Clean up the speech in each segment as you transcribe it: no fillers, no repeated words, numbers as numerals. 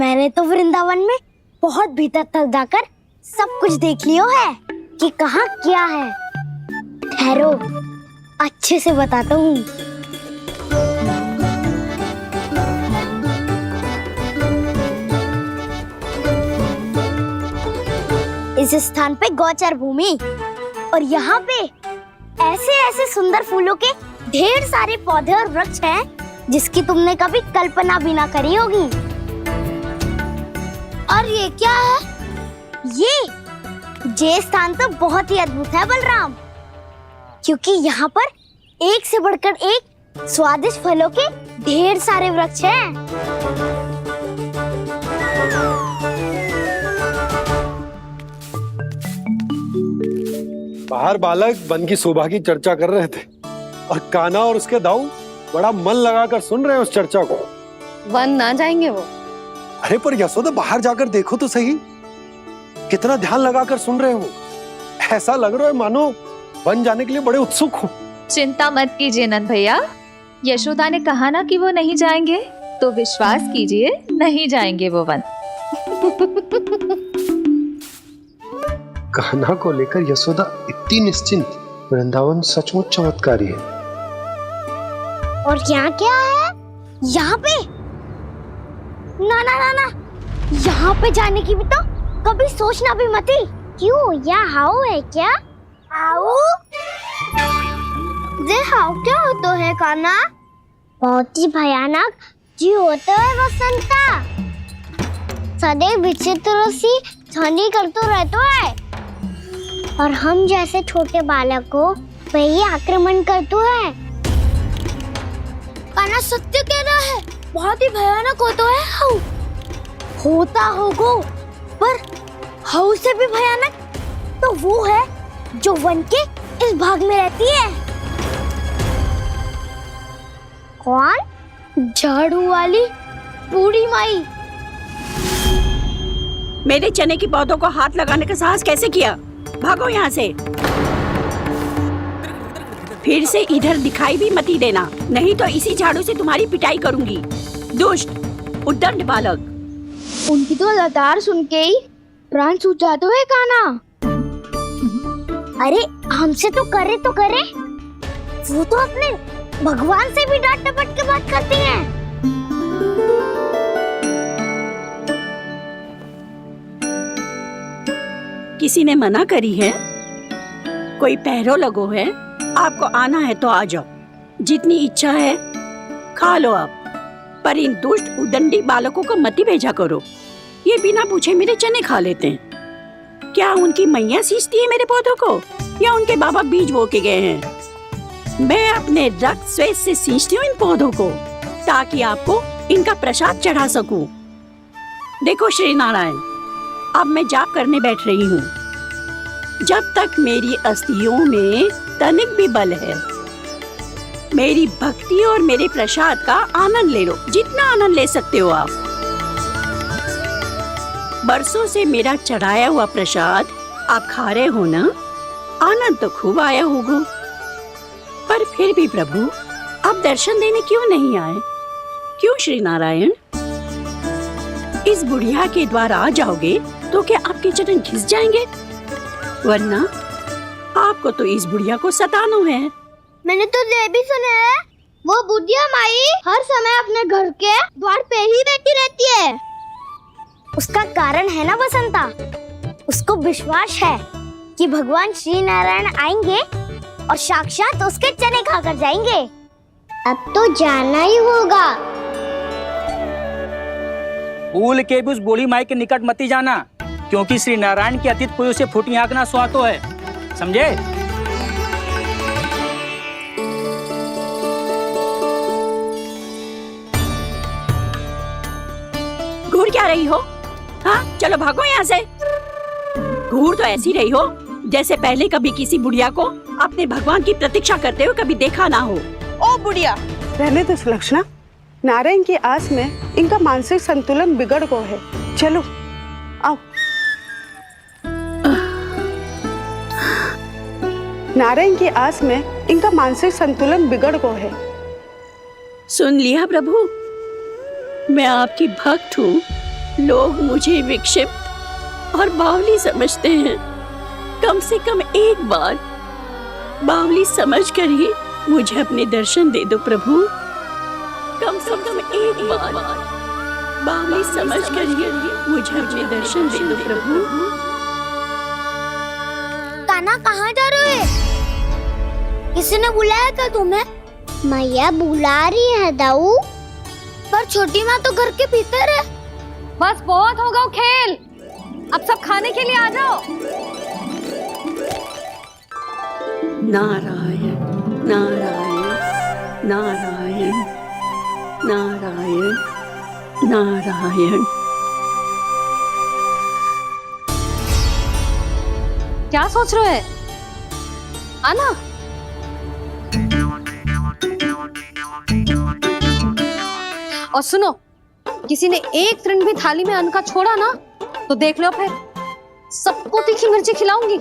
मैंने तो वृंदावन में बहुत भीतर तक जाकर सब कुछ देख लियो है कि कहाँ क्या है। ठहरो, अच्छे से बताता हूँ। इस स्थान पे गोचर भूमि और यहाँ पे ऐसे ऐसे सुंदर फूलों के ढेर सारे पौधे और वृक्ष हैं जिसकी तुमने कभी कल्पना भी ना करी होगी। और ये क्या है? ये स्थान तो बहुत ही अद्भुत है बलराम, क्योंकि यहाँ पर एक से बढ़कर एक स्वादिष्ट फलों के ढेर सारे वृक्ष हैं। बाहर बालक वन की शोभा की चर्चा कर रहे थे और कान्हा और उसके दाऊ बड़ा मन लगाकर सुन रहे हैं उस चर्चा को। वन ना जाएंगे वो? अरे पर यशोदा, बाहर जाकर देखो तो सही, कितना ध्यान लगाकर सुन रहे हो। ऐसा लग रहा है मानो वन जाने के लिए बड़े उत्सुक हो। चिंता मत कीजिए नंद भैया, यशोदा ने कहा ना कि वो नहीं जाएंगे, तो विश्वास कीजिए नहीं जाएंगे वो वन। कान्हा को लेकर यशोदा इतनी निश्चिंत, वृंदावन सचमुच चमत्कारी है। और यहाँ क्या है? यहाँ पे ना ना ना ना, यहाँ पे जाने की भी तो कभी सोचना भी मत ही। क्यों, यहाँ हाउ है क्या? हाउ? ये हाउ क्या होता है कान्हा? बहुत ही भयानक जी होता है वसंता। सदैव विचित्र सी ध्वनि करते रहता है और हम जैसे छोटे बालक को वही आक्रमण करते है। कान्हा सत्य कह रहा है, बहुत ही भयानक होता है हाउ। होता होगा, पर हाउ से भी भयानक तो वो है जो वन के इस भाग में रहती है। कौन? झाड़ू वाली बूढ़ी माई। मेरे चने की पौधों को हाथ लगाने का साहस कैसे किया? भागो यहाँ से। फिर से इधर दिखाई भी मत देना, नहीं तो इसी झाड़ू से तुम्हारी पिटाई करूंगी। दुष्ट उद्दंड बालक। उनकी तो लतार सुन के ही प्राण छूट जाते हैं कान्हा। अरे हमसे तो करे, वो तो अपने भगवान से भी डांट डपट के बात करती हैं। किसी ने मना करी है? कोई पहरो लगो है? आपको आना है तो आ जाओ, जितनी इच्छा है खा लो आप, पर इन दुष्ट उदंडी बालकों को मत ही भेजा करो। ये बिना पूछे मेरे चने खा लेते हैं। क्या उनकी मैया सींचती है मेरे पौधों को, या उनके बाबा बीज बो के गए हैं? मैं अपने रक्त स्वेद से सींचती हूँ इन पौधों को, ताकि आपको इनका प्रसाद चढ़ा सकूं। देखो श्री नारायण, अब मैं जाप करने बैठ रही हूँ। जब तक मेरी अस्थियों में तनिक भी बल है, मेरी भक्ति और मेरे प्रसाद का आनंद ले लो, जितना आनंद ले सकते हो आप। बरसों से मेरा चढ़ाया हुआ प्रसाद आप खा रहे हो ना, आनंद तो खूब आया होगा। पर फिर भी प्रभु, आप दर्शन देने क्यों नहीं आए? क्यों श्री नारायण? इस बुढ़िया के द्वार आ जाओगे तो क्या आपके चरण घिस जाएंगे? वरना आपको तो इस बुढ़िया को सताना है। मैंने तो ये भी सुना है, वो बुढ़िया माई हर समय अपने घर के द्वार पे ही बैठी रहती है। उसका कारण है ना बसंता, उसको विश्वास है कि भगवान श्री नारायण आएंगे और साक्षात उसके चने खाकर जाएंगे। अब तो जाना ही होगा। भूल के भी उस बूढ़ी माई के निकट मत जाना, क्योंकि श्री नारायण की अतीत कोई उसे फूटी आंख ना सुहातो है, समझे? घूर क्या रही हो? हाँ, चलो भागो यहाँ से। घूर तो ऐसी रही हो जैसे पहले कभी किसी बुढ़िया को अपने भगवान की प्रतीक्षा करते हुए कभी देखा ना हो। ओ बुढ़िया, रहने दो सुलक्षणा। नारायण की आस में इनका मानसिक संतुलन बिगड़ गया है। चलो आओ। नारायण की आस में इनका मानसिक संतुलन बिगड़ गया है। सुन लिया प्रभु, मैं आपकी भक्त हूँ, लोग मुझे विक्षिप्त और बावली समझते हैं। कम से कम एक बार बावली समझकर ही मुझे अपने दर्शन दे दो प्रभु। कम से कम एक बार बावली समझकर ही मुझे अपने दर्शन दे दो प्रभु। कान्हा कहाँ जा रहे हो? किसी ने बुलाया क्या तुम्हें? मैया बुला रही है दाऊ, पर छोटी माँ तो घर के भीतर है। बस बहुत होगा खेल, अब सब खाने के लिए आ जाओ। नारायण नारायण नारायण नारायण नारायण। क्या सोच रहे हो? आना। और सुनो, किसी ने एक तृण भी थाली में अन्न का छोड़ा ना तो देख लो, फिर सबको तीखी मिर्ची खिलाऊंगी।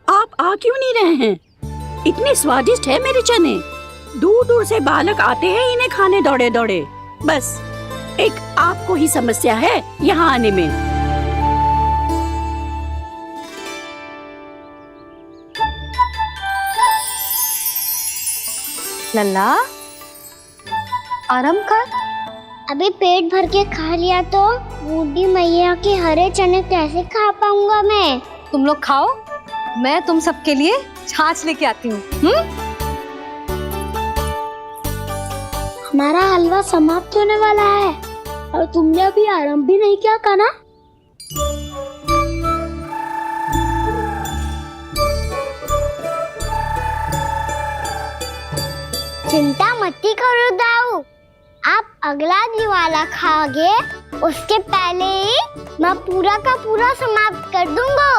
आप आ क्यों नहीं रहे हैं? इतने स्वादिष्ट है मेरे चने। दूर दूर से बालक आते हैं इन्हें खाने दौड़े दौड़े। बस एक आपको ही समस्या है यहाँ आने में। लल्ला, आराम कर। अभी पेट भर के खा लिया तो बूढ़ी मैया के हरे चने कैसे खा पाऊंगा मैं? तुम लोग खाओ, मैं तुम सबके लिए छाछ लेके आती हूँ। हमारा हलवा समाप्त होने वाला है और तुमने अभी आराम भी नहीं किया कान्हा। चिंता मत करो दाऊ, आप अगला दिवाला खाओगे उसके पहले ही मैं पूरा का पूरा समाप्त कर दूंगा।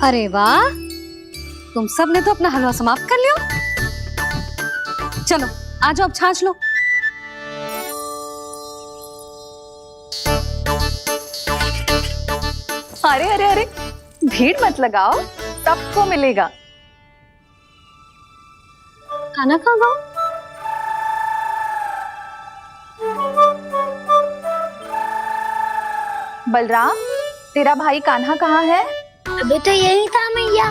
अरे वाह, तुम सब ने तो अपना हलवा समाप्त कर लिया। चलो आ जाओ, अब छाछ लो। अरे अरे अरे, भीड़ मत लगाओ, सबको मिलेगा। खाना खा गो। बलराम, तेरा भाई कान्हा कहाँ है? अभी तो यही था मैया,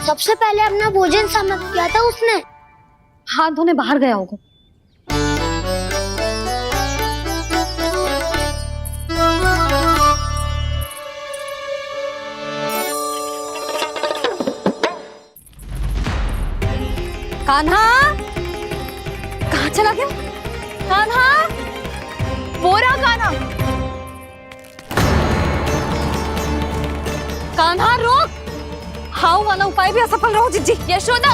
सबसे पहले अपना भोजन समाप्त किया था उसने। हाथ धोने बाहर गया होगा। कान्हा, कहाँ चला गया? कान्हा, वो रहा कान्हा। कान्हा रोक, हाउ वाला उपाय भी असफल रहो जिज्जी। यशोदा,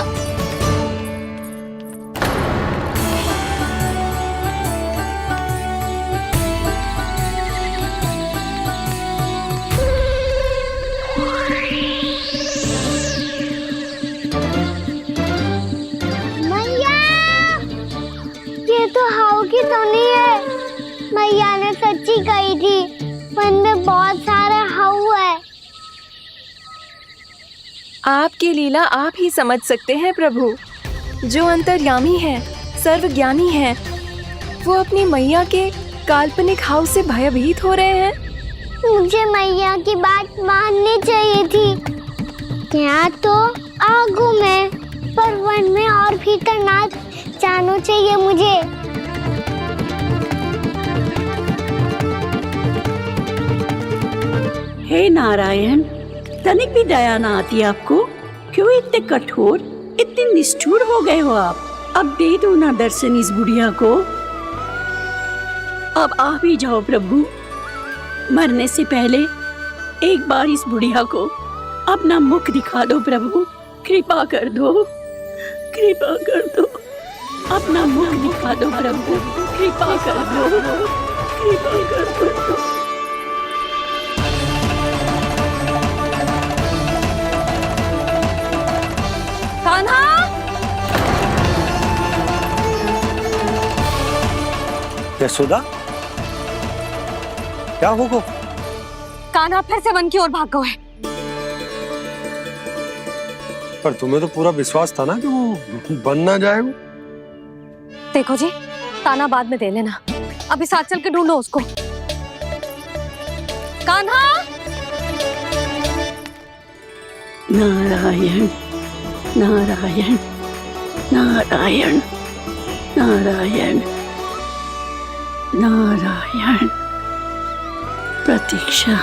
मैया, ये तो हाउ की धुनी है। मैया ने सच्ची कही थी, मन में बहुत सारे हाउ है। आपकी लीला आप ही समझ सकते हैं प्रभु। जो अंतर्यामी है, सर्वज्ञानी है, वो अपनी मैया के काल्पनिक हाव से भयभीत हो रहे हैं। मुझे मैया की बात माननी चाहिए थी। यहाँ तो आगू में, पर वन में और भीतर ना जाना चाहिए मुझे। हे नारायण, तनिक भी दया ना आती आपको? क्यों इतने कठोर, इतने निष्ठुर हो गए हो आप? अब दे दो ना दर्शन इस बुढ़िया को। अब आ भी जाओ प्रभु। मरने से पहले एक बार इस बुढ़िया को अपना मुख दिखा दो प्रभु। कृपा कर दो, कृपा कर दो। अपना मुख दिखा दो प्रभु, कृपा कर दो, कृपा कर दो। कान्हा, यशोदा, क्या होगा? कान्हा फिर से वन की ओर भाग गए। पर तुम्हें तो पूरा विश्वास था ना कि वो बन ना जाए। वो देखो जी, ताना बाद में दे लेना, अभी साथ चल के ढूंढो उसको। कान्हा! नारायण नारायण नारायण नारायण नारायण। प्रतीक्षा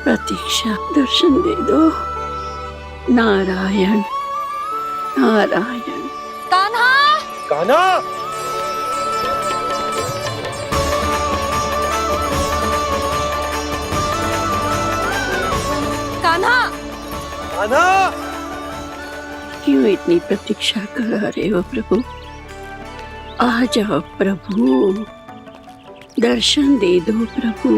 प्रतीक्षा, दर्शन दे दो। नारायण नारायण। कान्हा! कान्हा! कान्हा! कान्हा! क्यों इतनी प्रतीक्षा करा रहे हो प्रभु? आ जाओ प्रभु, दर्शन दे दो प्रभु।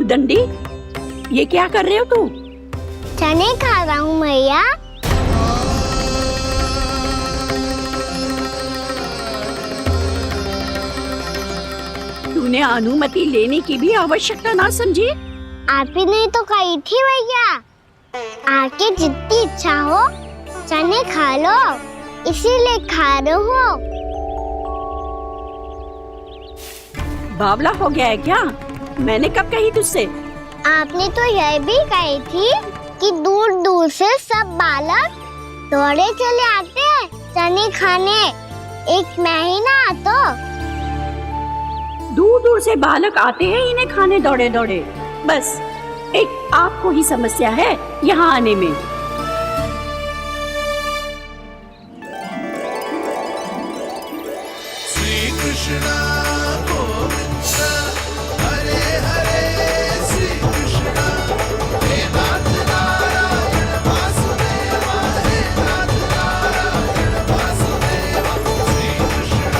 दंडी, ये क्या कर रहे हो तू? चने खा रहा हूँ मैया। तूने अनुमति लेने की भी आवश्यकता ना समझी? आप ही नहीं तो कही थी भैया, आके जितनी इच्छा हो चने खा लो, इसीलिए खा रहे हो। बावला हो गया है क्या? मैंने कब कही तुझसे? आपने तो यह भी कही थी कि दूर दूर से सब बालक दौड़े चले आते हैं चने खाने, एक मैं ही ना तो। दूर दूर से बालक आते हैं इन्हें खाने दौड़े दौड़े। बस एक आपको ही समस्या है यहाँ आने में। श्री कृष्ण हरे हरे, श्री कृष्ण हे नाथ नारायण वासुदेव, हे नाथ नारायण वासुदेव, श्री कृष्ण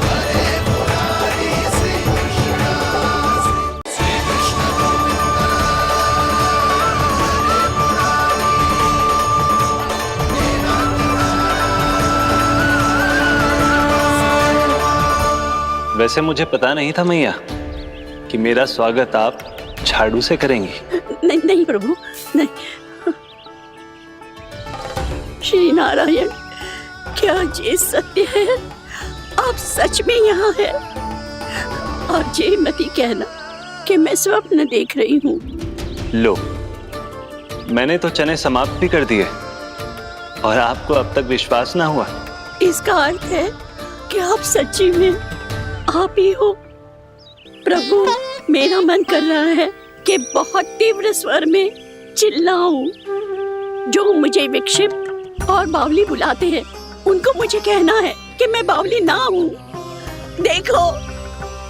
हरे मुरारी, श्री कृष्ण श्री कृष्ण गोविंद हरे मुरारी, हे नाथ वैसे मुझे पता नहीं था मैया कि मेरा स्वागत आप झाड़ू से करेंगी। नहीं नहीं प्रभु, नहीं। श्री नारायण, क्या ये सत्य है? आप सच में यहाँ हैं? और ये मत ही कहना कि मैं स्वप्न देख रही हूँ। लो, मैंने तो चने समाप्त भी कर दिए और आपको अब तक विश्वास ना हुआ। इसका अर्थ है कि आप सच्ची में आप ही हो। प्रभु, मेरा मन कर रहा है कि बहुत तीव्र स्वर में चिल्लाऊं। जो मुझे विक्षिप्त और बावली बुलाते हैं उनको मुझे कहना है कि मैं बावली ना हूँ। देखो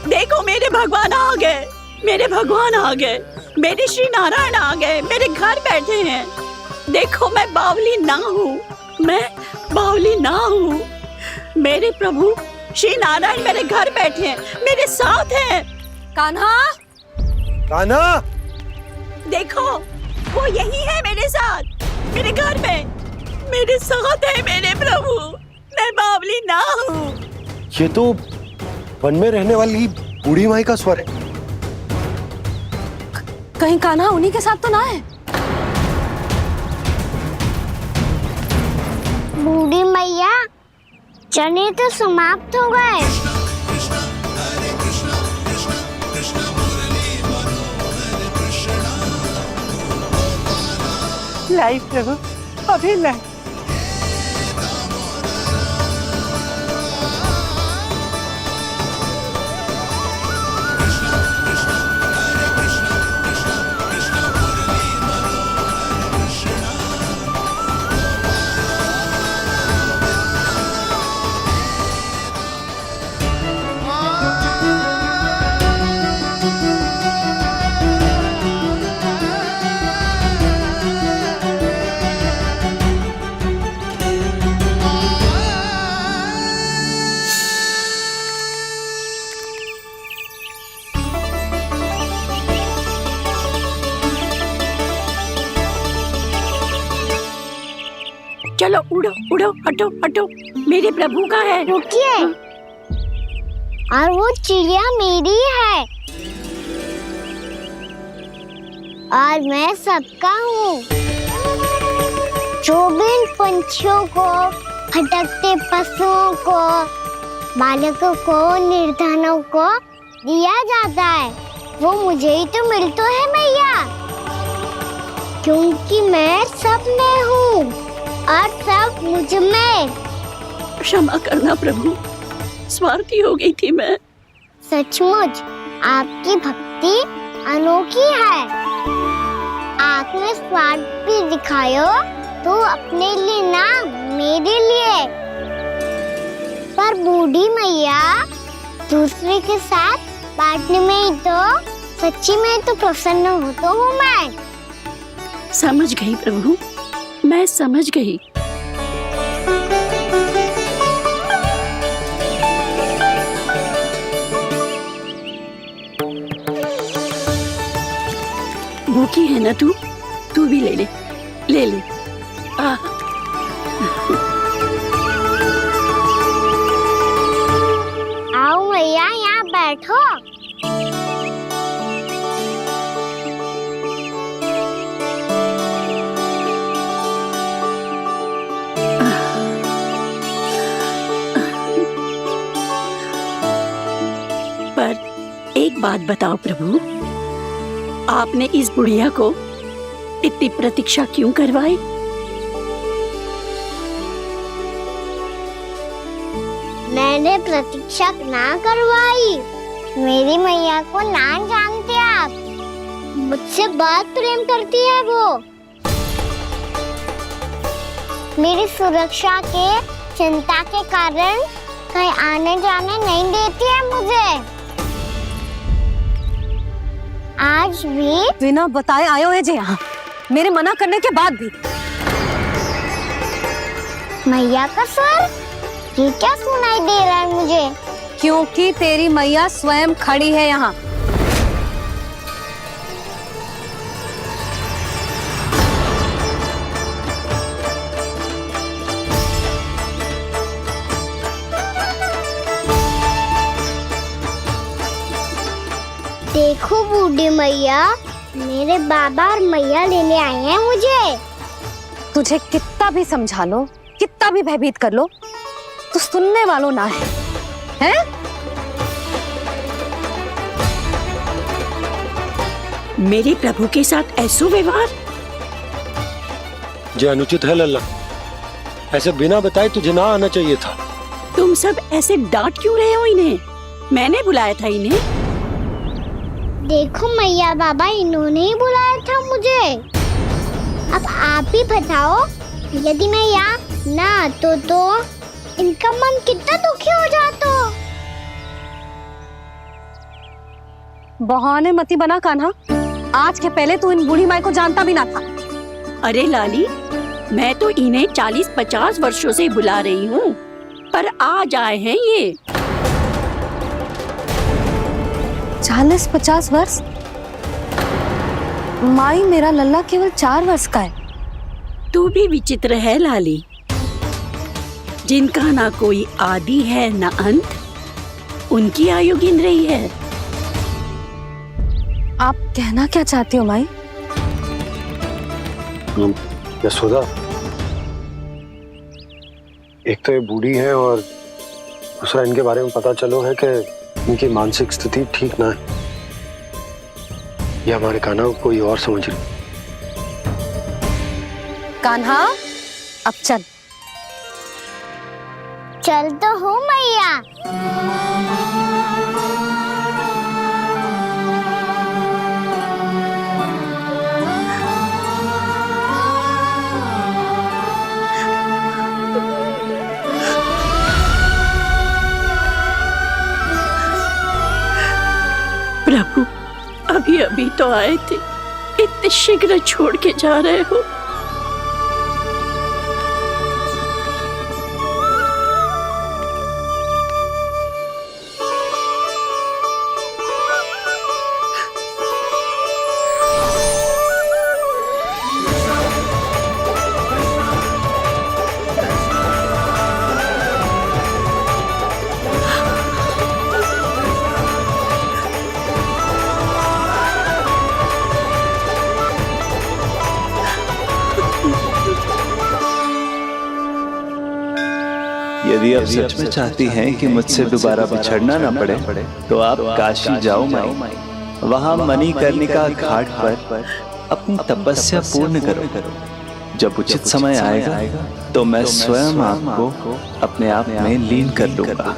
देखो, मेरे भगवान आ गए, मेरे भगवान आ गए, मेरे श्री नारायण आ गए, मेरे घर बैठे हैं। देखो, मैं बावली ना हूँ, मैं बावली ना हूँ। मेरे प्रभु श्री नारायण मेरे घर बैठे हैं, मेरे साथ हैं। कान्हा! कान्हा! देखो, वो यही है मेरे साथ, मेरे घर में, मेरे साथ है मेरे प्रभु। मैं बावली ना हूँ। ये तो वन में रहने वाली बूढ़ी माई का स्वर है। कहीं कान्हा उन्हीं के साथ तो ना है? बूढ़ी मैया, चने तो समाप्त हो गए। लाई प्रभु, अभी लाई। चलो उड़ो उड़ो, हटो हटो, मेरे प्रभु का है। रुकिए, और वो चिड़िया मेरी है और मैं सबका हूँ। जो भी इन पंछियों को, भटकते पशुओं को, बालकों को, निर्धनों को दिया जाता है, वो मुझे ही तो मिलता है मैया, क्योंकि मैं सब में हूँ और सब मुझ में। क्षमा करना प्रभु, स्वार्थी हो गई थी मैं। सचमुच आपकी भक्ति अनोखी है। आपने स्वार्थ भी दिखायो तो अपने लिए ना, मेरे लिए। पर बूढ़ी मैया, दूसरे के साथ बांटने में ही तो सच्ची में तो प्रसन्न हो तो हूँ मैं। समझ गई प्रभु, मैं समझ गई। भूखी है ना तू? तू भी ले ले, ले ले। आओ मैया, यहाँ बैठो। पर एक बात बताओ प्रभु, आपने इस बुढ़िया को इतनी प्रतीक्षा क्यों करवाई? मैंने प्रतीक्षा ना करवाई। मेरी मैया को ना जानते आप, मुझसे बहुत प्रेम करती है वो। मेरी सुरक्षा के चिंता के कारण कहीं आने जाने नहीं देती है मुझे। आज भी बिना बताए आयो है जे यहाँ, मेरे मना करने के बाद भी। मैया का स्वर, ये क्या सुनाई दे रहा है मुझे? क्योंकि तेरी मैया स्वयं खड़ी है यहाँ। देखो बूढ़ी मैया, मेरे बाबा और मैया लेने आए हैं मुझे। तुझे कितना भी समझा लो, कितना भी भयभीत कर लो, तो सुनने वालों ना है, हैं? मेरे प्रभु के साथ ऐसा व्यवहार जो अनुचित है लल्ला। ऐसे बिना बताए तुझे ना आना चाहिए था। तुम सब ऐसे डांट क्यों रहे हो इन्हें? मैंने बुलाया था इन्हें। देखो मैया बाबा, इन्होंने ही बुलाया था मुझे। अब आप ही बताओ, यदि मैं यहाँ ना आतो तो इनका मन कितना दुखी हो जाता। बहाने मती बना कान्हा, आज के पहले तू इन बूढ़ी माई को जानता भी ना था। अरे लाली, मैं तो इन्हें 40-50 वर्षों से बुला रही हूँ, पर आज आए हैं ये। 40-50 वर्ष? माई, मेरा लल्ला केवल 4 वर्ष का है। तू भी विचित्र है लाली, जिनका ना कोई आदि है ना अंत, उनकी आयु गिन रही है। आप कहना क्या चाहती हो माई? यशोदा, एक तो ये बूढ़ी है और दूसरा इनके बारे में पता चलो है कि इनकी मानसिक स्थिति ठीक ना है। ये हमारे कान्हा को कोई और समझ रही। कान्हा, अब चल। चल तो हो मैया। प्रभु, अभी अभी तो आए थे, इतने शीघ्र छोड़ के जा रहे हो। यदि आप सच में चाहती हैं कि मुझसे दोबारा बिछड़ना न पड़े तो आप काशी जाओ माई। वहां मणिकर्णिका घाट पर अपनी तपस्या पूर्ण करो। जब उचित समय आएगा तो मैं स्वयं आपको अपने आप में लीन कर लूंगा।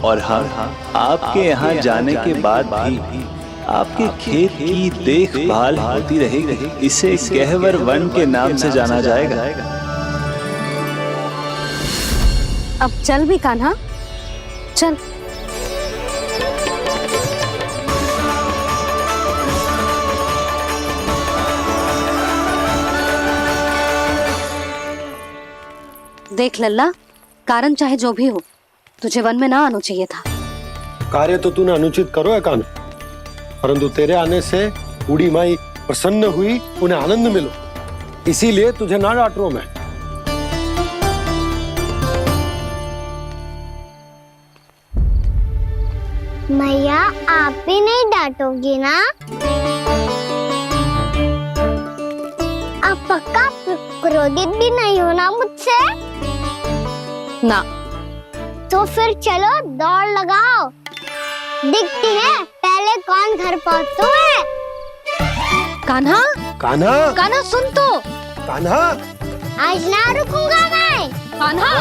और हाँ, आपके यहाँ जाने के बाद भी आपके खेत की देखभाल होती रहेगी। इसे गहवर वन के नाम से जाना जाएगा। अब चल भी कान्हा, चल। देख लल्ला, कारण चाहे जो भी हो, तुझे वन में ना आना चाहिए था। कार्य तो तूने अनुचित करो है कान्हा, परंतु तेरे आने से बूढ़ी माई प्रसन्न हुई, उन्हें आनंद मिलो, इसीलिए तुझे ना डांट रहा हूं मैं। मैया, आप भी नहीं डांटोगी ना? आप पक्का क्रोधित भी नहीं हो ना मुझसे? ना। तो फिर चलो दौड़ लगाओ, दिखती है पहले कौन घर पहुंचता है। कान्हा, कान्हा, कान्हा सुन तो। कान्हा, आज ना रुकूंगा मैं। कान्हा,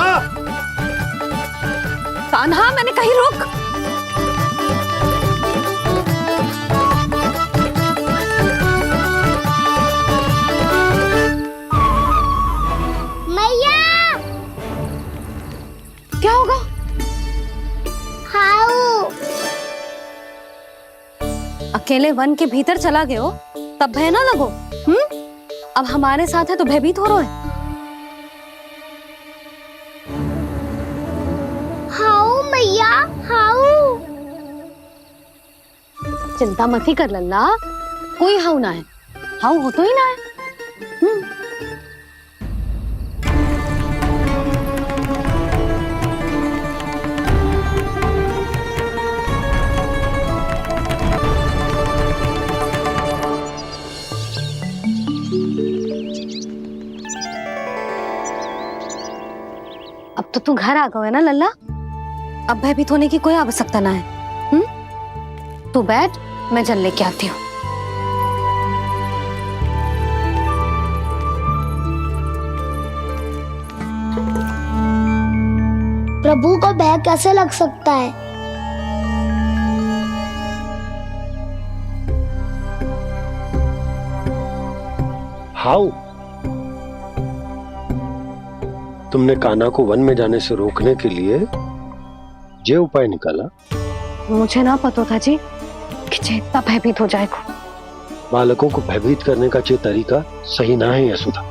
कान्हा, मैंने कही रुक। मैया, क्या होगा? हाउ अकेले वन के भीतर चला गए हो तब भय ना लगो। अब हमारे साथ है तो भयभीत हो रहे हैं। हाउ मैया, हाउ। चिंता मत ही कर लल्ला, कोई हाउ ना है। हाउ हो तो ही ना है। अब तो तू घर आ गया है ना लल्ला, अब भयभीत होने की कोई आवश्यकता ना है। तू बैठ, मैं जल लेके आती हूँ। प्रभु को भय कैसे लग सकता है? हाउ? तुमने कान्हा को वन में जाने से रोकने के लिए ये उपाय निकाला? मुझे ना पता था जी कि इतना भयभीत हो जाएगा। बालकों को भयभीत करने का ये तरीका सही ना है यशोदा।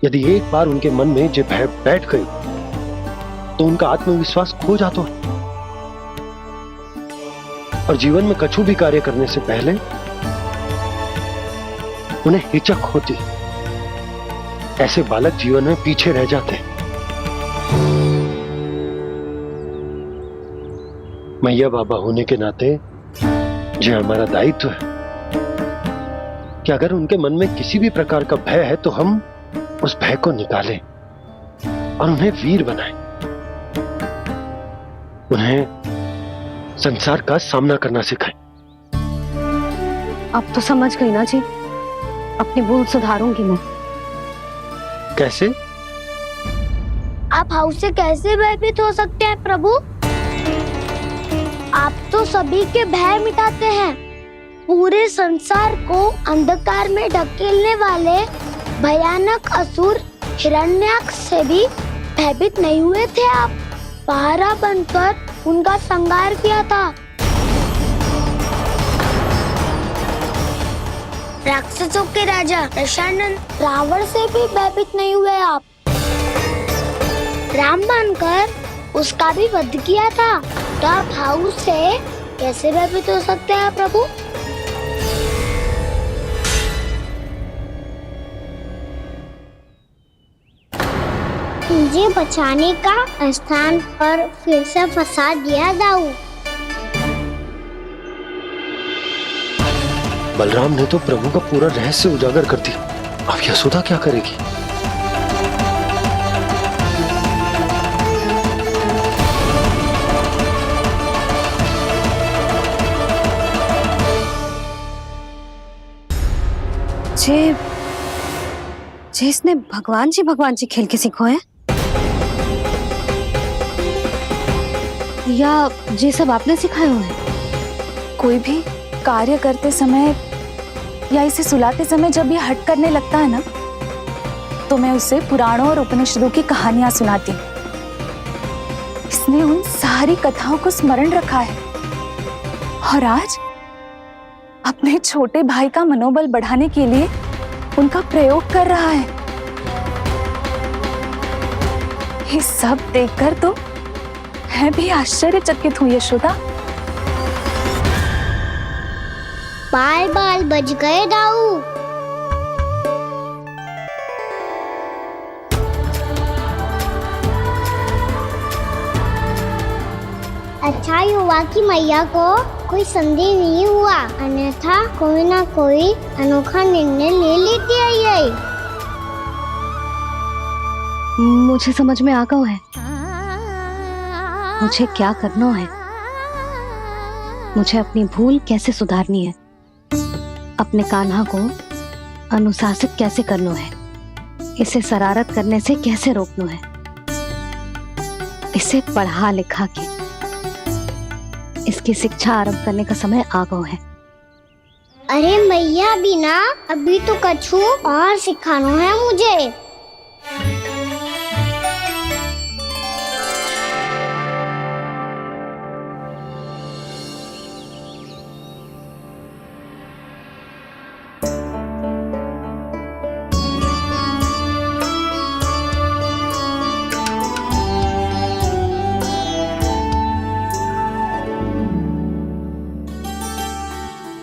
यदि एक बार उनके मन में ये भय बैठ गई तो उनका आत्मविश्वास खो जाता है और जीवन में कछु भी कार्य करने से पहले उन्हें हिचक होती। ऐसे बालक जीवन में पीछे रह जाते हैं। मैया बाबा होने के नाते ये हमारा दायित्व है कि अगर उनके मन में किसी भी प्रकार का भय है तो हम उस भय को निकालें और उन्हें वीर बनाएं, उन्हें संसार का सामना करना सिखाएं। अब तो समझ गई ना जी, अपनी भूल सुधारूंगी मैं। कैसे? आप हाउ से कैसे भयभीत हो सकते हैं प्रभु? आप तो सभी के भय मिटाते हैं। पूरे संसार को अंधकार में ढकेलने वाले भयानक असुर हिरण्याक्ष से भी भयभीत नहीं हुए थे आप। पहरा बनकर उनका संहार किया था। राक्षसों के राजा दशानन रावण से भी भयभीत नहीं हुए आप। राम बनकर उसका भी वध किया था, तो आप हाउ से कैसे भयभीत हो सकते हैं प्रभु? मुझे बचाने का स्थान पर फिर से फंसा दिया जाऊं। बलराम ने तो प्रभु का पूरा रहस्य उजागर कर दिया। अब यशोदा क्या करेगी? जे इसने भगवान जी खेल के सीखो है, या जे सब आपने सिखाए हुए हैं? कोई भी कार्य करते समय या इसे सुलाते समय जब ये हट करने लगता है ना, तो मैं उसे पुराणों और उपनिषदों की कहानियां सुनाती हूँ। इसने उन सारी कथाओं को स्मरण रखा है और आज अपने छोटे भाई का मनोबल बढ़ाने के लिए उनका प्रयोग कर रहा है। ये सब देखकर तो मैं भी आश्चर्यचकित हूँ यशोदा। बाल बाल बज गए दाऊ। अच्छा ही हुआ कि मैया को कोई संदेह नहीं हुआ, अन्यथा कोई ना कोई अनोखा निर्णय ले लेती है ये। मुझे समझ में आ गया है मुझे क्या करना है। मुझे अपनी भूल कैसे सुधारनी है, अपने कान्हा को अनुशासित कैसे करना है, इसे शरारत करने से कैसे रोकना है, इसे पढ़ा लिखा के इसकी शिक्षा आरंभ करने का समय आ गया है। अरे मैया बिना अभी तो कछु और सिखाना है मुझे।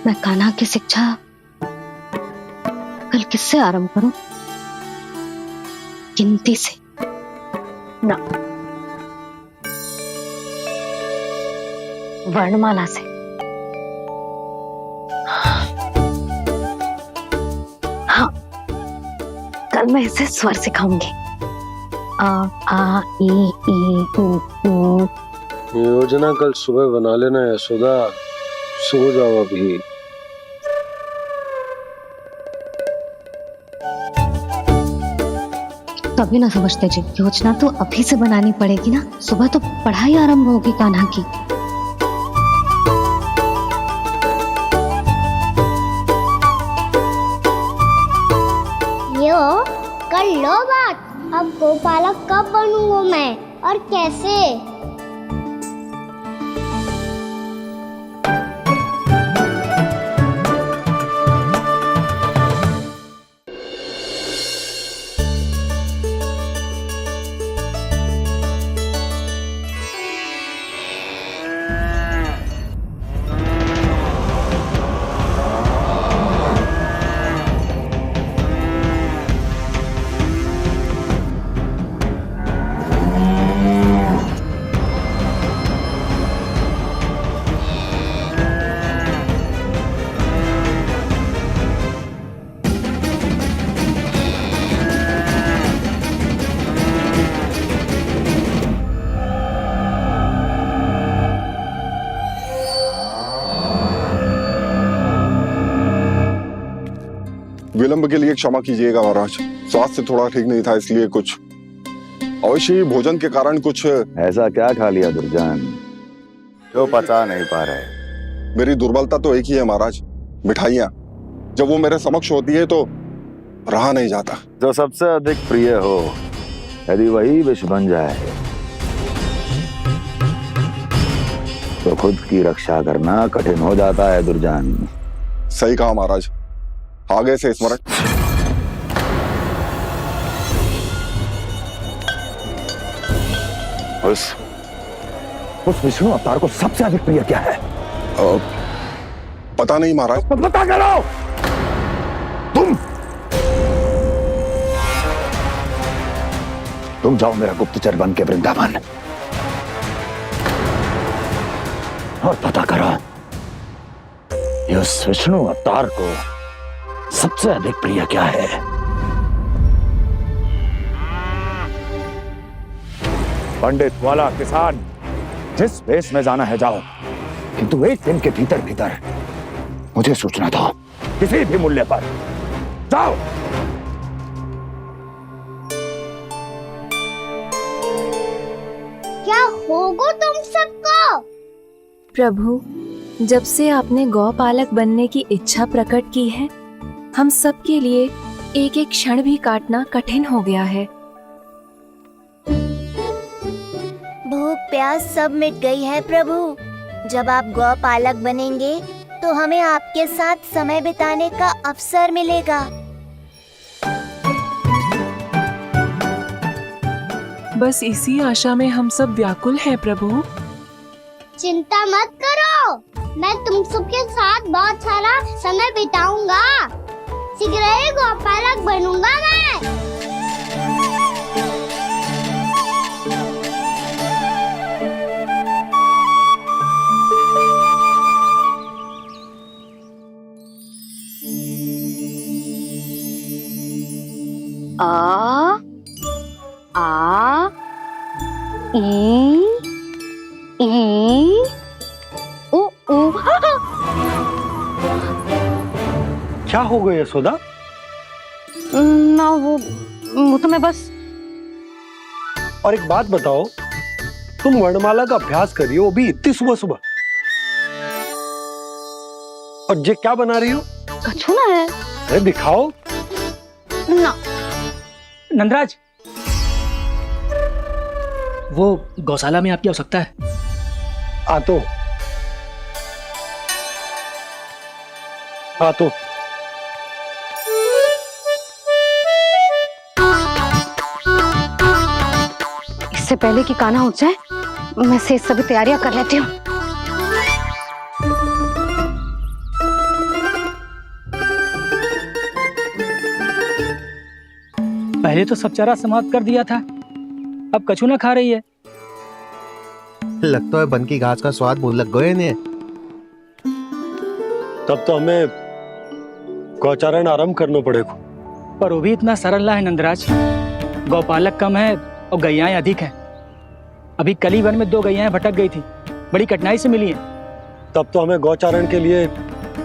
मैं कान्हा की शिक्षा कल किससे आरंभ करूं? गिनती से ना, वर्णमाला से। हाँ, कल मैं इसे स्वर सिखाऊंगी। आ आ ई ऊ। योजना कल सुबह बना लेना यशोदा, सो जाओ अभी। तभी ना समझते जी, योजना तो अभी से बनानी पड़ेगी ना। सुबह तो पढ़ाई आरंभ होगी कान्हा की। यो कर लो बात। अब गोपालक कब बनूंगा मैं और कैसे? विलंब के लिए क्षमा कीजिएगा महाराज, स्वास्थ्य थोड़ा ठीक नहीं था इसलिए कुछ अवश्य ही भोजन के कारण कुछ। ऐसा क्या खा लिया दुर्जन जो पचा नहीं पा रहे? मेरी दुर्बलता तो एक ही है महाराज, मिठाइयाँ। जब वो मेरे समक्ष होती है तो रहा नहीं जाता। जो सबसे अधिक प्रिय हो, यदि वही विष बन जाए तो खुद की रक्षा करना कठिन हो जाता है दुर्जन। सही कहा महाराज, आगे से स्मरण। उस विष्णु अवतार को सबसे अधिक प्रिय क्या है? पता नहीं महाराज। पता करो। तुम जाओ मेरा गुप्तचर बन के वृंदावन और पता करो इस विष्णु अवतार को सबसे अधिक प्रिय क्या है। पंडित, वाला, किसान, जिस वेश में जाना है जाओ, किंतु एक दिन के भीतर भीतर मुझे सूचना दो, किसी भी मूल्य पर। बताओ। क्या होगा तुम सबको? प्रभु, जब से आपने गौपालक बनने की इच्छा प्रकट की है, हम सब के लिए एक एक क्षण भी काटना कठिन हो गया है। भूख प्यास सब मिट गई है प्रभु। जब आप गौपालक बनेंगे तो हमें आपके साथ समय बिताने का अवसर मिलेगा। बस इसी आशा में हम सब व्याकुल हैं प्रभु। चिंता मत करो, मैं तुम सबके साथ बहुत सारा समय बिताऊंगा। शीघ्र ही गौपालक बनूंगा मैं। आ आ ई ओ ओ। क्या हो गया यशोदा? ना वो तो मैं बस। और एक बात बताओ, तुम वर्णमाला का अभ्यास कर रही हो, वो भी इतनी सुबह सुबह, और ये क्या बना रही हो? कछुआ है। अरे दिखाओ ना। नंदराज, वो गौशाला में आपकी आवश्यकता है। आ तो इससे पहले कि कान्हा उठ जाए, मैं से सभी तैयारियां कर लेती हूँ। पहले तो सब चारा समाप्त कर दिया था, अब कछू ना खा रही है। लगता है बन की घास का स्वाद भूल लग गए इन्हें। तब तो हमें गौचारण आरंभ करना पड़ेगा। पर वो भी इतना सरल है नंदराज। गौपालक कम है और गैयाएं अधिक हैं। अभी कली वन में 2 गैयाएं भटक गई थी, बड़ी कठिनाई से मिली हैं। तब तो हमें गौचारण के लिए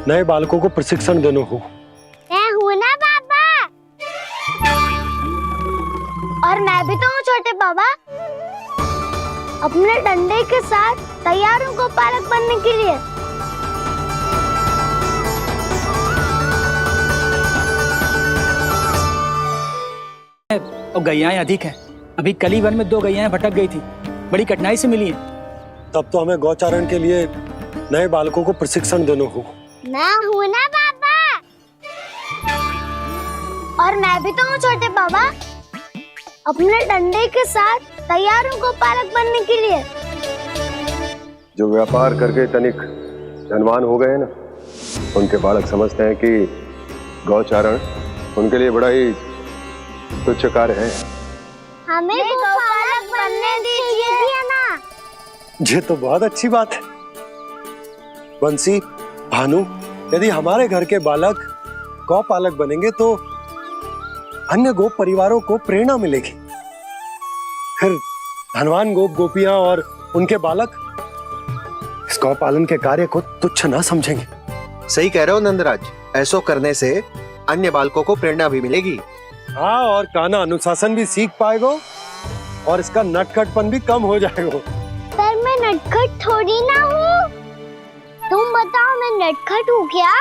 नए बालकों को प्रशिक्षण देना हो। मैं हूँ ना बाबा, और मैं भी तो हूँ छोटे बाबा। अपने डंडे के साथ तैयार हूँ गौपालक बनने के लिए। और गैयाएं अधिक हैं। अभी कली वन में 2 गैयाएं भटक गई थी, बड़ी कठिनाई से मिली हैं। तब तो हमें गौचारण के लिए नए बालकों को प्रशिक्षण देना हो। मैं हूँ ना बाबा, और मैं भी तो हूँ छोटे बाबा। अपने डंडे के साथ तैयार हूँ गौपालक बनने के लिए। जो व्यापार करके तनिक धनवान हो गए ना, उनके बालक समझते हैं कि गौचारण उनके लिए बड़ा ही तुच्छ कार्य है। हमें गौपालक बनने दीजिए ना। ये तो बहुत अच्छी बात है। बंसी, भानु, यदि हमारे घर के बालक गौपालक बनेंगे तो अन्य गोप परिवारों को प्रेरणा मिलेगी। फिर धनवान गोप गोपियां और उनके बालक इस गौपालन के कार्य को तुच्छ ना समझेंगे। सही कह रहे हो नंदराज, ऐसा करने से अन्य बालकों को प्रेरणा भी मिलेगी। हाँ, और कान्हा अनुशासन भी सीख पाएगा और इसका नटखटपन भी कम हो जाएगा। पर मैं नटखट थोड़ी ना हूँ। तुम बताओ, मैं नटखट हूँ क्या?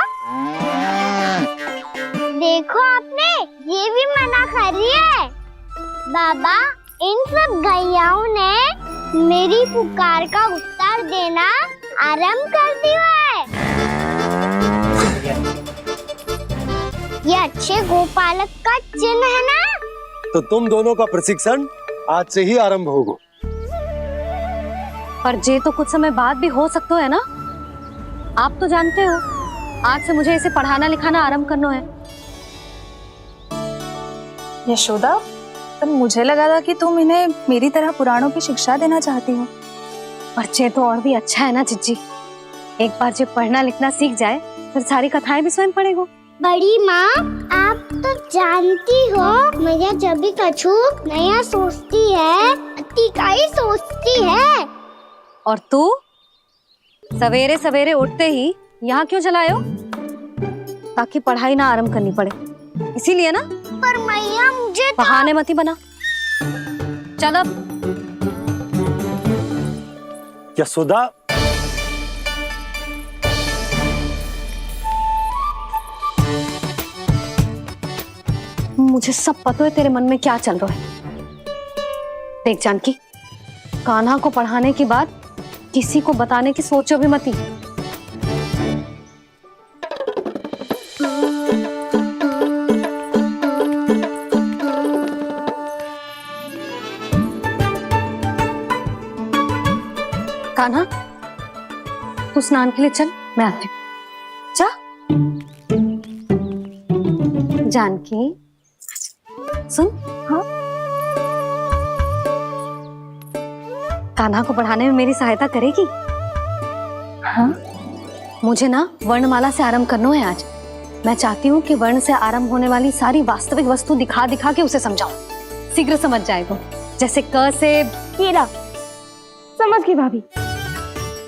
देखो आपने, ये भी मना कर रही है। बाबा, इन सब गैयाओं ने मेरी पुकार का उत्तर देना आरंभ कर दिया है। ये अच्छे गोपालक का चिन्ह है ना? तो तुम दोनों का प्रशिक्षण आज से ही आरंभ होगा। पर जे तो कुछ समय बाद भी हो सकता है ना। आप तो जानते हो, आज से मुझे इसे पढ़ाना लिखाना आरंभ करना है। यशोदा, पर मुझे लगा था कि तुम इन्हें मेरी तरह पुराणों की शिक्षा देना चाहती हो। पर जे तो और भी अच्छा है ना जिज्जी। एक बार जब पढ़ना लिखना सीख जाए, फिर सारी कथाएं भी स्वयं पढ़ेगा। बड़ी माँ, आप तो जानती हो, मैया जब भी कछु नया सोचती है, अतिका ही सोचती है। और तू सवेरे सवेरे उठते ही यहाँ क्यों चलाए हो? ताकि पढ़ाई ना आरंभ करनी पड़े। इसीलिए ना। पर मैया मुझे बहाने मत ही बना। चल अब। यशोदा, मुझे सब पता है तेरे मन में क्या चल रहा है। देख जानकी, कान्हा को पढ़ाने की बात किसी को बताने की सोचो भी मत ही। कान्हा, तू स्नान के लिए चल, मैं आती हूँ। जा। जानकी सुन। हाँ, कान्हा को पढ़ाने में मेरी सहायता करेगी? हाँ, मुझे ना वर्णमाला से आरंभ करना है आज। मैं चाहती हूँ कि वर्ण से आरंभ होने वाली सारी वास्तविक वस्तु दिखा दिखा के उसे समझाऊं। शीघ्र समझ जाएगा। जैसे क से कीड़ा। समझ गई भाभी।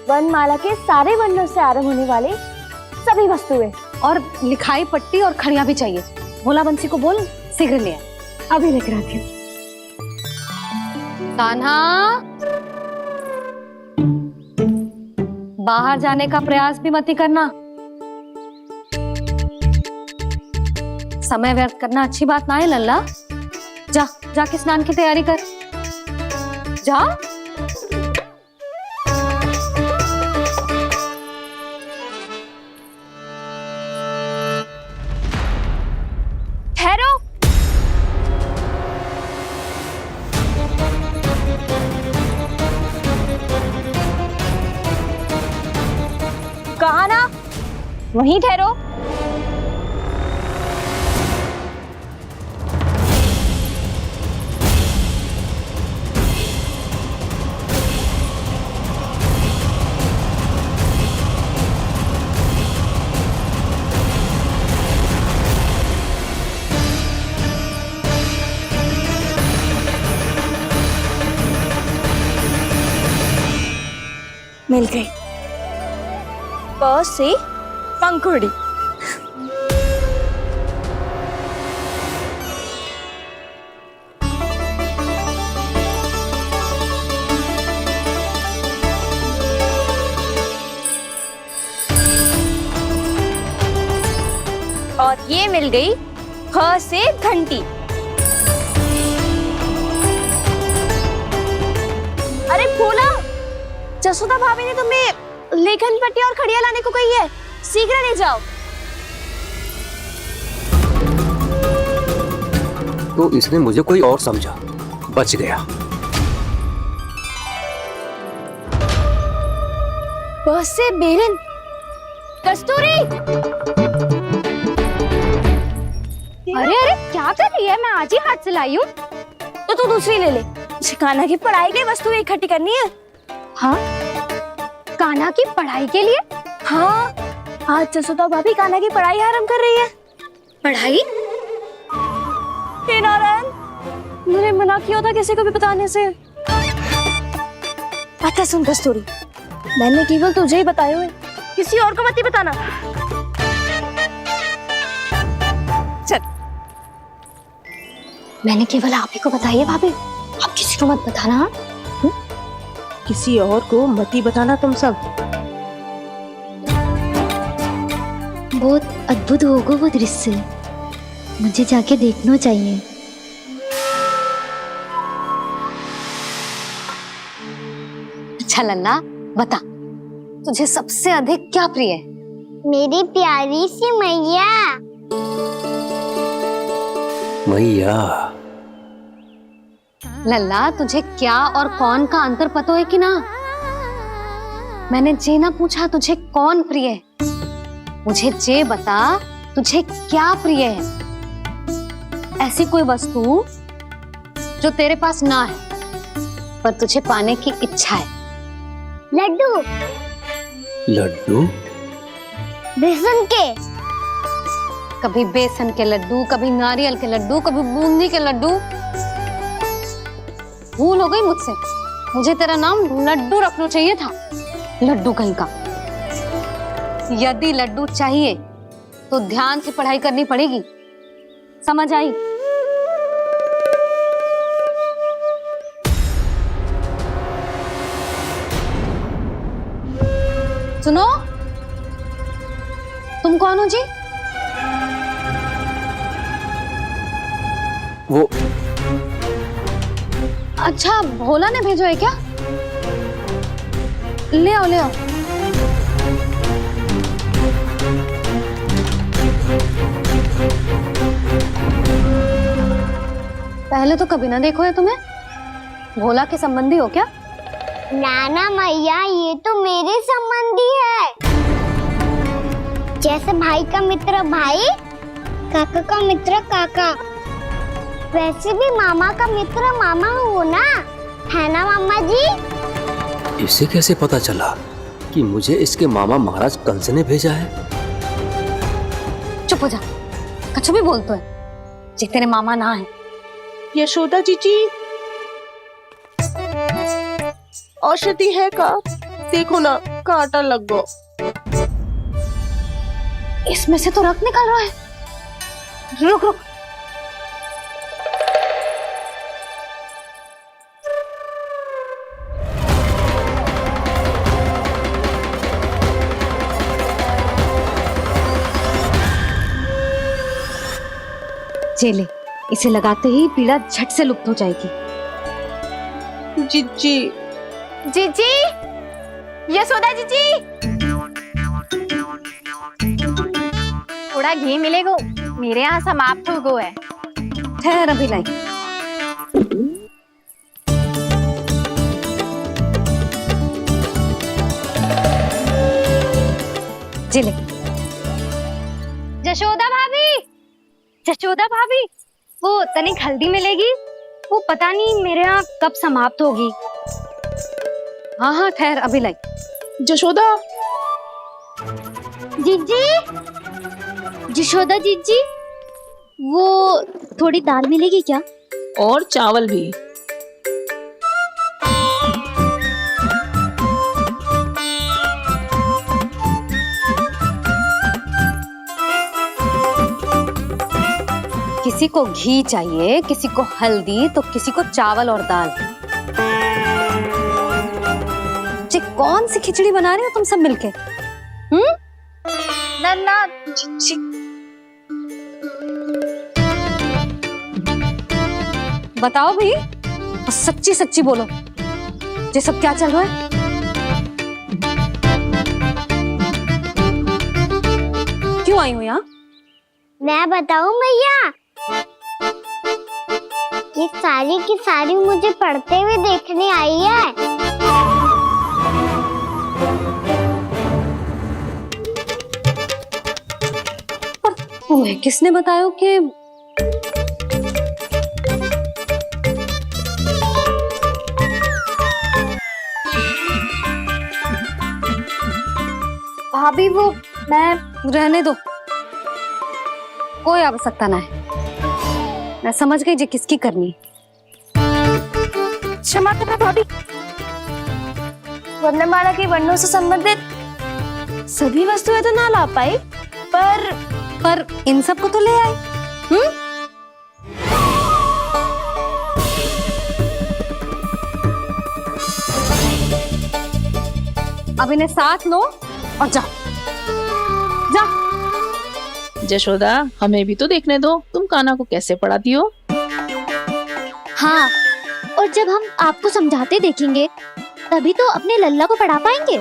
वर्णमाला के सारे वर्णों से आरंभ होने वाले सभी वस्तुएं और लिखाई पट्टी और खड़िया भी चाहिए। भोला बंसी को बोल शीघ्र ले आए। अभी लेकर आती हूँ। कान्हा, बाहर जाने का प्रयास भी मत ही करना। समय व्यर्थ करना अच्छी बात ना है लल्ला। जा, जाके स्नान की तैयारी कर। जा। ठहरो। कहा ना, वहीं ठहरो। मिल गई। प से पंखुड़ी। और ये मिल गई ह से घंटी। अरे फूला, जसोदा भाभी ने तुम्हें लेखन पट्टी और खड़िया लाने को कही है, शीघ्र ले जाओ। तो इसने मुझे कोई और समझा, बच गया। बस से बेलन। कस्तूरी। अरे अरे क्या कर रही है? मैं आज ही हाथ से लाई हूँ। तो तू दूसरी ले ले। कान्हा की पढ़ाई के लिए वस्तुएं इकट्ठी करनी है। हाँ, कान्हा की पढ़ाई के लिए? हाँ, आज जसोदा भाभी कान्हा की पढ़ाई आरंभ कर रही है। पढ़ाई? हे नारायण, मैंने मना किया था किसी को भी बताने से। अच्छा सुन कस्तूरी, मैंने केवल तुझे ही बताए हुए, किसी और को मत ही बताना। चल। मैंने केवल आप ही को बताई है भाभी, आप किसी को मत बताना। किसी और को मत ही बताना तुम सब। बहुत अद्भुत होगा वो दृश्य, मुझे जाके देखना चाहिए। अच्छा लल्ला, बता तुझे सबसे अधिक क्या प्रिय है? मेरी प्यारी सी मैया। मैया। लल्ला, तुझे क्या और कौन का अंतर पता है कि ना? मैंने जे ना पूछा तुझे कौन प्रिय है, मुझे जे बता तुझे क्या प्रिय है। ऐसी कोई वस्तु जो तेरे पास ना है पर तुझे पाने की इच्छा है। लड्डू। लड्डू? बेसन के। कभी बेसन के लड्डू, कभी नारियल के लड्डू, कभी बूंदी के लड्डू। भूल हो गई मुझसे, मुझे तेरा नाम लड्डू रखना चाहिए था। लड्डू कहीं का। यदि लड्डू चाहिए तो ध्यान से पढ़ाई करनी पड़ेगी। समझ आई? सुनो, तुम कौन हो जी? वो अच्छा, भोला ने भेजो है क्या? ले आओ ले आओ। पहले तो कभी ना देखो है तुम्हें। भोला के संबंधी हो क्या? नाना मैया, ये तो मेरे संबंधी है। जैसे भाई का मित्र भाई, काका का मित्र काका, वैसे भी मामा का मित्र मामा हो ना, है ना मामा जी? इसे कैसे पता चला कि मुझे इसके मामा महाराज कंस ने भेजा है? चुप हो जा, कुछ भी बोलते है जी, तेरे मामा ना है। यशोदा जीजी, औषधि है का? देखो ना, कांटा लग गो। इसमें से तो रक्त निकल रहा है। रुक रुक, चले, इसे लगाते ही पीड़ा झट से लुप्त हो जाएगी। जीजी, जीजी, यशोदा जीजी, थोड़ा घी मिलेगा? मेरे यहाँ समाप्त हो गो है। ठहर, अभी लाई। चले। जशोदा भाभी, जशोदा भाभी, वो तनिक हल्दी मिलेगी? वो पता नहीं मेरे यहाँ कब समाप्त होगी। हाँ हाँ, ठहर, अभी लाई। जशोदा, जीजी, जशोदा जीजी, वो थोड़ी दाल मिलेगी क्या? और चावल भी। किसी को घी चाहिए, किसी को हल्दी, तो किसी को चावल और दाल। जी, कौन सी खिचड़ी बना रही हो तुम सब मिलके? नन्ना, बताओ भाई, और सच्ची सच्ची बोलो, ये सब क्या चल रहा है? क्यों आई हो यहाँ? मैं बताऊं भैया, ये सारी की सारी मुझे पढ़ते हुए देखने आई है। तुम्हें किसने बताया कि भाभी, वो मैं रहने दो, कोई आवश्यकता ना है। मैं समझ गई जी किसकी करनी है। क्षमा करना भाभी, वर्णमाला के वर्णों से संबंधित सभी वस्तुएं तो ना ला पाई, पर इन सब को तो ले आए। अब इन्हें साथ लो और जाओ। जा। जशोदा, हमें भी तो देखने दो, तुम कान्हा को कैसे पढ़ाती हो। हाँ, और जब हम आपको समझाते देखेंगे तभी तो अपने लल्ला को पढ़ा पाएंगे।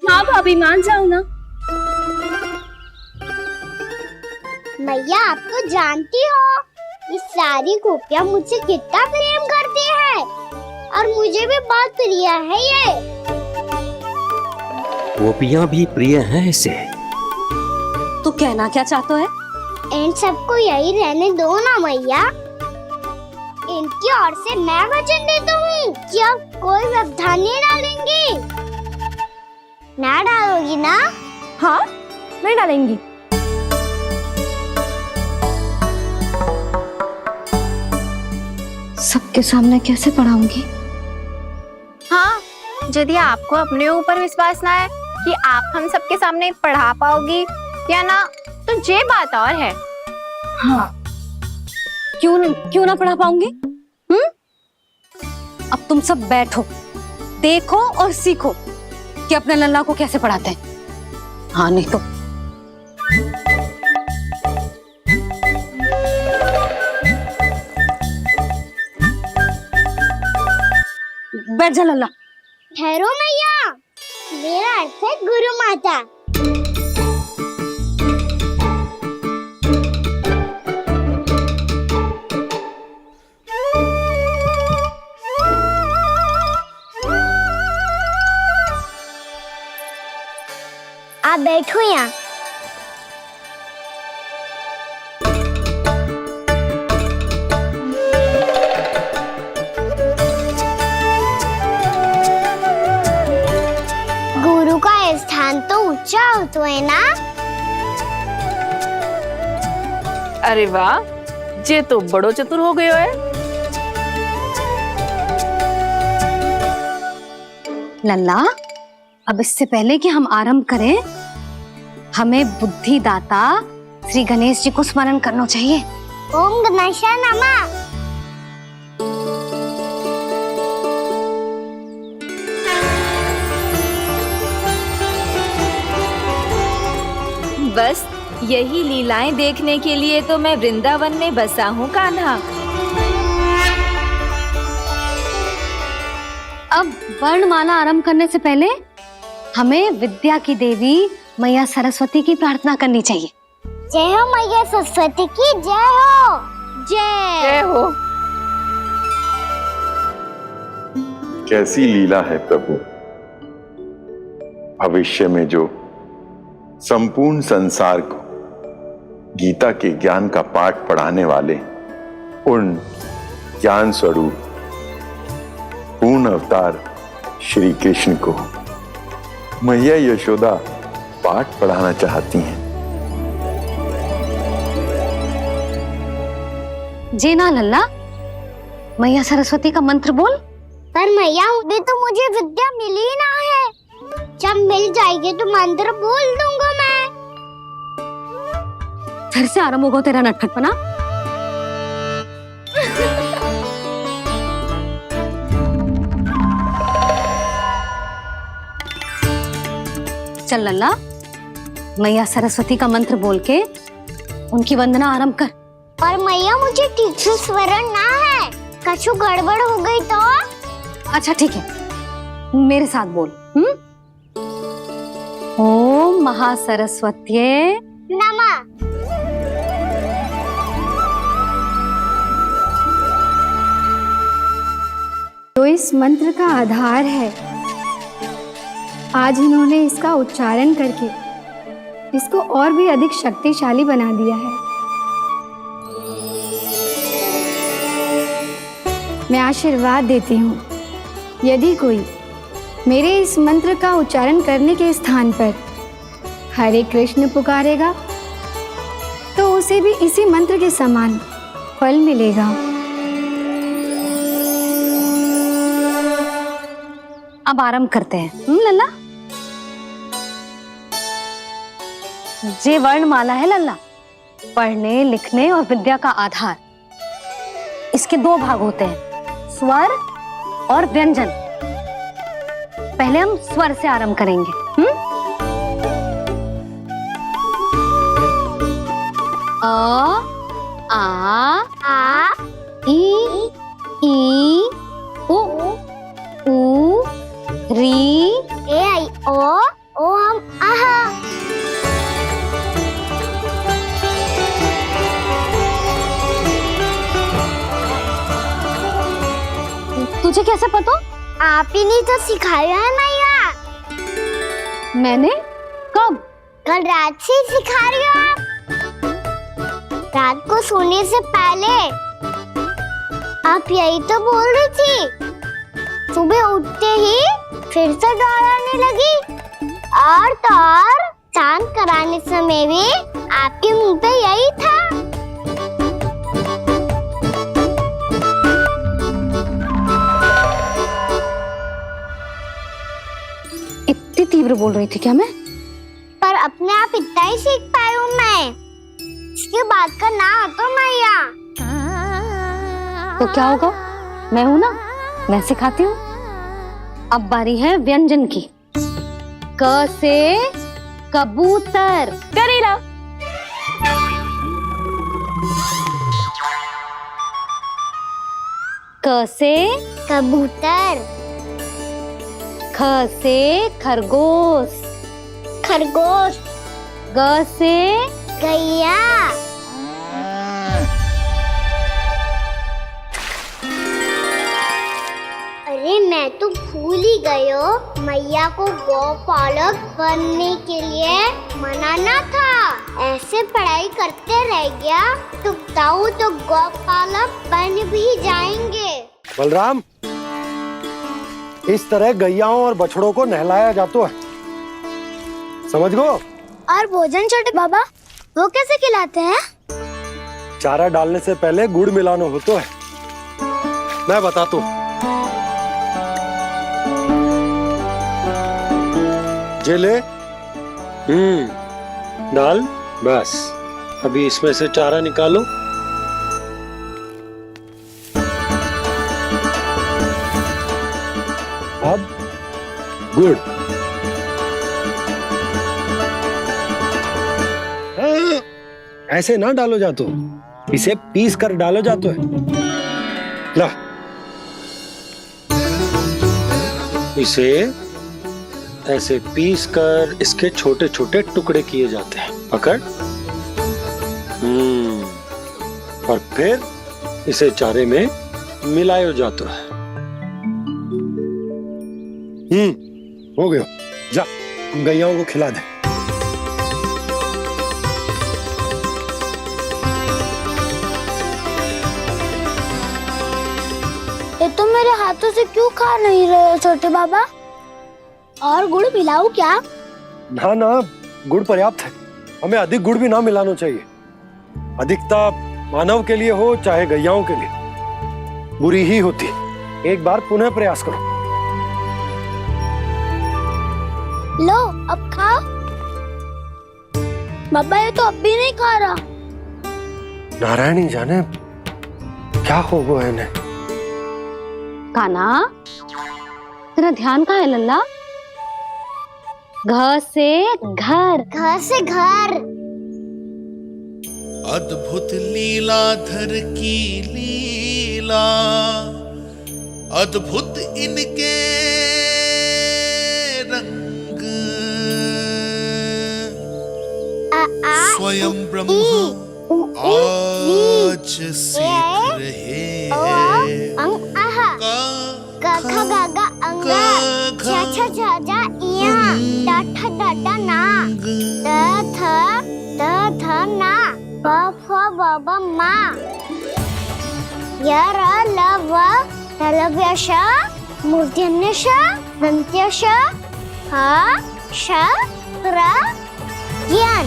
हाँ भाभी, मान जाओ ना। मैया, आप तो जानती हो ये सारी गोपियां मुझसे कितना प्रेम करती है, और मुझे भी बहुत प्रिय है ये। गोपियां भी प्रिय हैं इसे। तो कहना क्या चाहते है? इन सबको यही रहने दो ना मैया। इनकी ओर से मैं वचन देता हूँ कि अब कोई व्यवधान नहीं डालेंगी। ना डालोगी ना? हाँ, मैं डालेंगी। सबके सामने कैसे पढ़ाऊंगी? हाँ, यदि आपको अपने ऊपर विश्वास ना है कि आप हम सबके सामने पढ़ा पाओगी, या ना तो ये बात और है। हाँ, क्यों ना पढ़ा पाऊंगी? अब तुम सब बैठो, देखो और सीखो कि अपने लल्ला को कैसे पढ़ाते हैं। हाँ नहीं तो बैठ जा लल्ला। ठहरो मैया, मेरा अर्थ है गुरु माता। आप बैठो यहाँ। गुरु का स्थान तो ऊंचा होता है ना? अरे वाह, जे तो बड़ो चतुर हो गयो है। लल्ला, अब इससे पहले कि हम आरंभ करें, हमें बुद्धिदाता श्री गणेश जी को स्मरण करना चाहिए। ओम गणेशाय नमः। बस यही लीलाएं देखने के लिए तो मैं वृंदावन में बसा हूँ कान्हा। अब वर्णमाला आरंभ करने से पहले हमें विद्या की देवी मैया सरस्वती की प्रार्थना करनी चाहिए। जय हो मैया सरस्वती की जय हो। जय हो। कैसी लीला है प्रभु। भविष्य में जो संपूर्ण संसार को गीता के ज्ञान का पाठ पढ़ाने वाले उन ज्ञान स्वरूप पूर्ण अवतार श्री कृष्ण को मैया यशोदा पाठ पढ़ाना चाहती हैं। जी ना लल्ला, मैया सरस्वती का मंत्र बोल। पर मैया अभी तो मुझे विद्या मिली ना है। जब मिल जाएगी तो मंत्र बोल दूंगा मैं। फिर से आरंभ होगा तेरा नटखटपना। चल लल्ला, मैया सरस्वती का मंत्र बोल के उनकी वंदना आरंभ कर। पर मैया मुझे ठीक से स्मरण ना है, कछु गड़बड़ हो गई तो? अच्छा ठीक है, मेरे साथ बोल। ओम महासरस्वत्ये नमः। जो इस मंत्र का आधार है, आज इन्होंने इसका उच्चारण करके इसको और भी अधिक शक्तिशाली बना दिया है। मैं आशीर्वाद देती हूँ, यदि कोई मेरे इस मंत्र का उच्चारण करने के स्थान पर हरे कृष्ण पुकारेगा तो उसे भी इसी मंत्र के समान फल मिलेगा। अब आरंभ करते हैं। लल्ला, जे वर्णमाला है लल्ला, पढ़ने लिखने और विद्या का आधार। इसके दो भाग होते हैं, स्वर और व्यंजन। पहले हम स्वर से आरंभ करेंगे। अ, आ, ई, उ, री, ए आई ओ हम आहा। तुझे कैसे पता? आप ही ने तो सिखाया है मैया। मैंने? कब? कल रात से सिखा रही हो आप। रात को सोने से पहले आप यही तो बोल रही थी। सुबह उठते ही फिर से दोहराने लगी, और तो और चांद कराने समय भी आपके मुंह पे यही था। इतनी तीव्र बोल रही थी क्या मैं? पर अपने आप इतना नहीं सीख पाई हूँ मैं। इसके बाद का ना तो मैया। तो क्या होगा, मैं हूं ना, मैं सिखाती हूँ। अब बारी है व्यंजन की। क से कबूतर, करेला। क से कबूतर। ख से खरगोश, खरगोश। ग से गैया। अरे मैं तो भूल ही गई हूँ, मैया को गौपालक बनने के लिए मनाना था। ऐसे पढ़ाई करते रह गया तो ताऊ तो गौपालक बन भी जाएंगे। बलराम, इस तरह गैयाओं और बछड़ों को नहलाया जाता है, समझ गो। और भोजन छोटे बाबा, वो कैसे खिलाते हैं? चारा डालने से पहले गुड़ मिलाना होता है, मैं बताता हूँ। जे ले, डाल, बस। अभी इसमें से चारा निकालो। अब गुड़। ऐसे ना डालो जातो, इसे पीस कर डालो जातो है। ला, इसे ऐसे पीस कर इसके छोटे छोटे टुकड़े किए जाते हैं। पकड़। और फिर इसे चारे में मिलाया जाता है। हो गया, जा गैयाओं को खिला दे। ये तो मेरे हाथों से क्यों खा नहीं रहे हो छोटे बाबा? और गुड़ मिलाऊं क्या? ना ना, गुड़ पर्याप्त है। हमें अधिक गुड़ भी ना मिलाना चाहिए। अधिकता मानव के लिए हो चाहे गैयाओं के लिए बुरी ही होती। एक बार पुनः प्रयास करो। लो, अब खाओ। बाबा ये तो अब भी नहीं खा रहा। नारायण ही जाने क्या हो गया इन्हें। कान्हा, तेरा ध्यान कहाँ है लल्ला? घ से घर। घर से घर। अद्भुत लीलाधर की लीला, अद्भुत इनके रंग। स्वयं ब्रह्म आज सीख रहे हैं। क ख ग घ अंग, छ छ झ झ इया, ट ठ ड ड ना, ट थ ना, प फ ब ब मा, य र ल व तलव्य श, मूर्धन्य श, दन्त्य श, ह श र ज्ञान।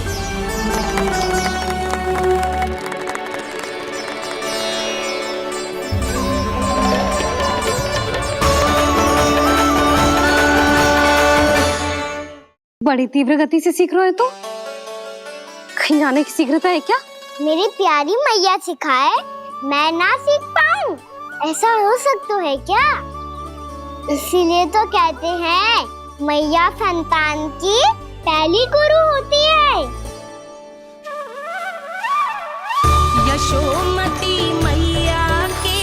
बड़ी तीव्र गति से सीख रहे हो तो कहीं जाने की शीघ्रता है क्या? मेरी प्यारी मैया सिखाए, मैं ना सीख पाऊं, ऐसा हो सकता है क्या? इसीलिए तो कहते हैं मैया संतान की पहली गुरु होती है। यशोमती मैया के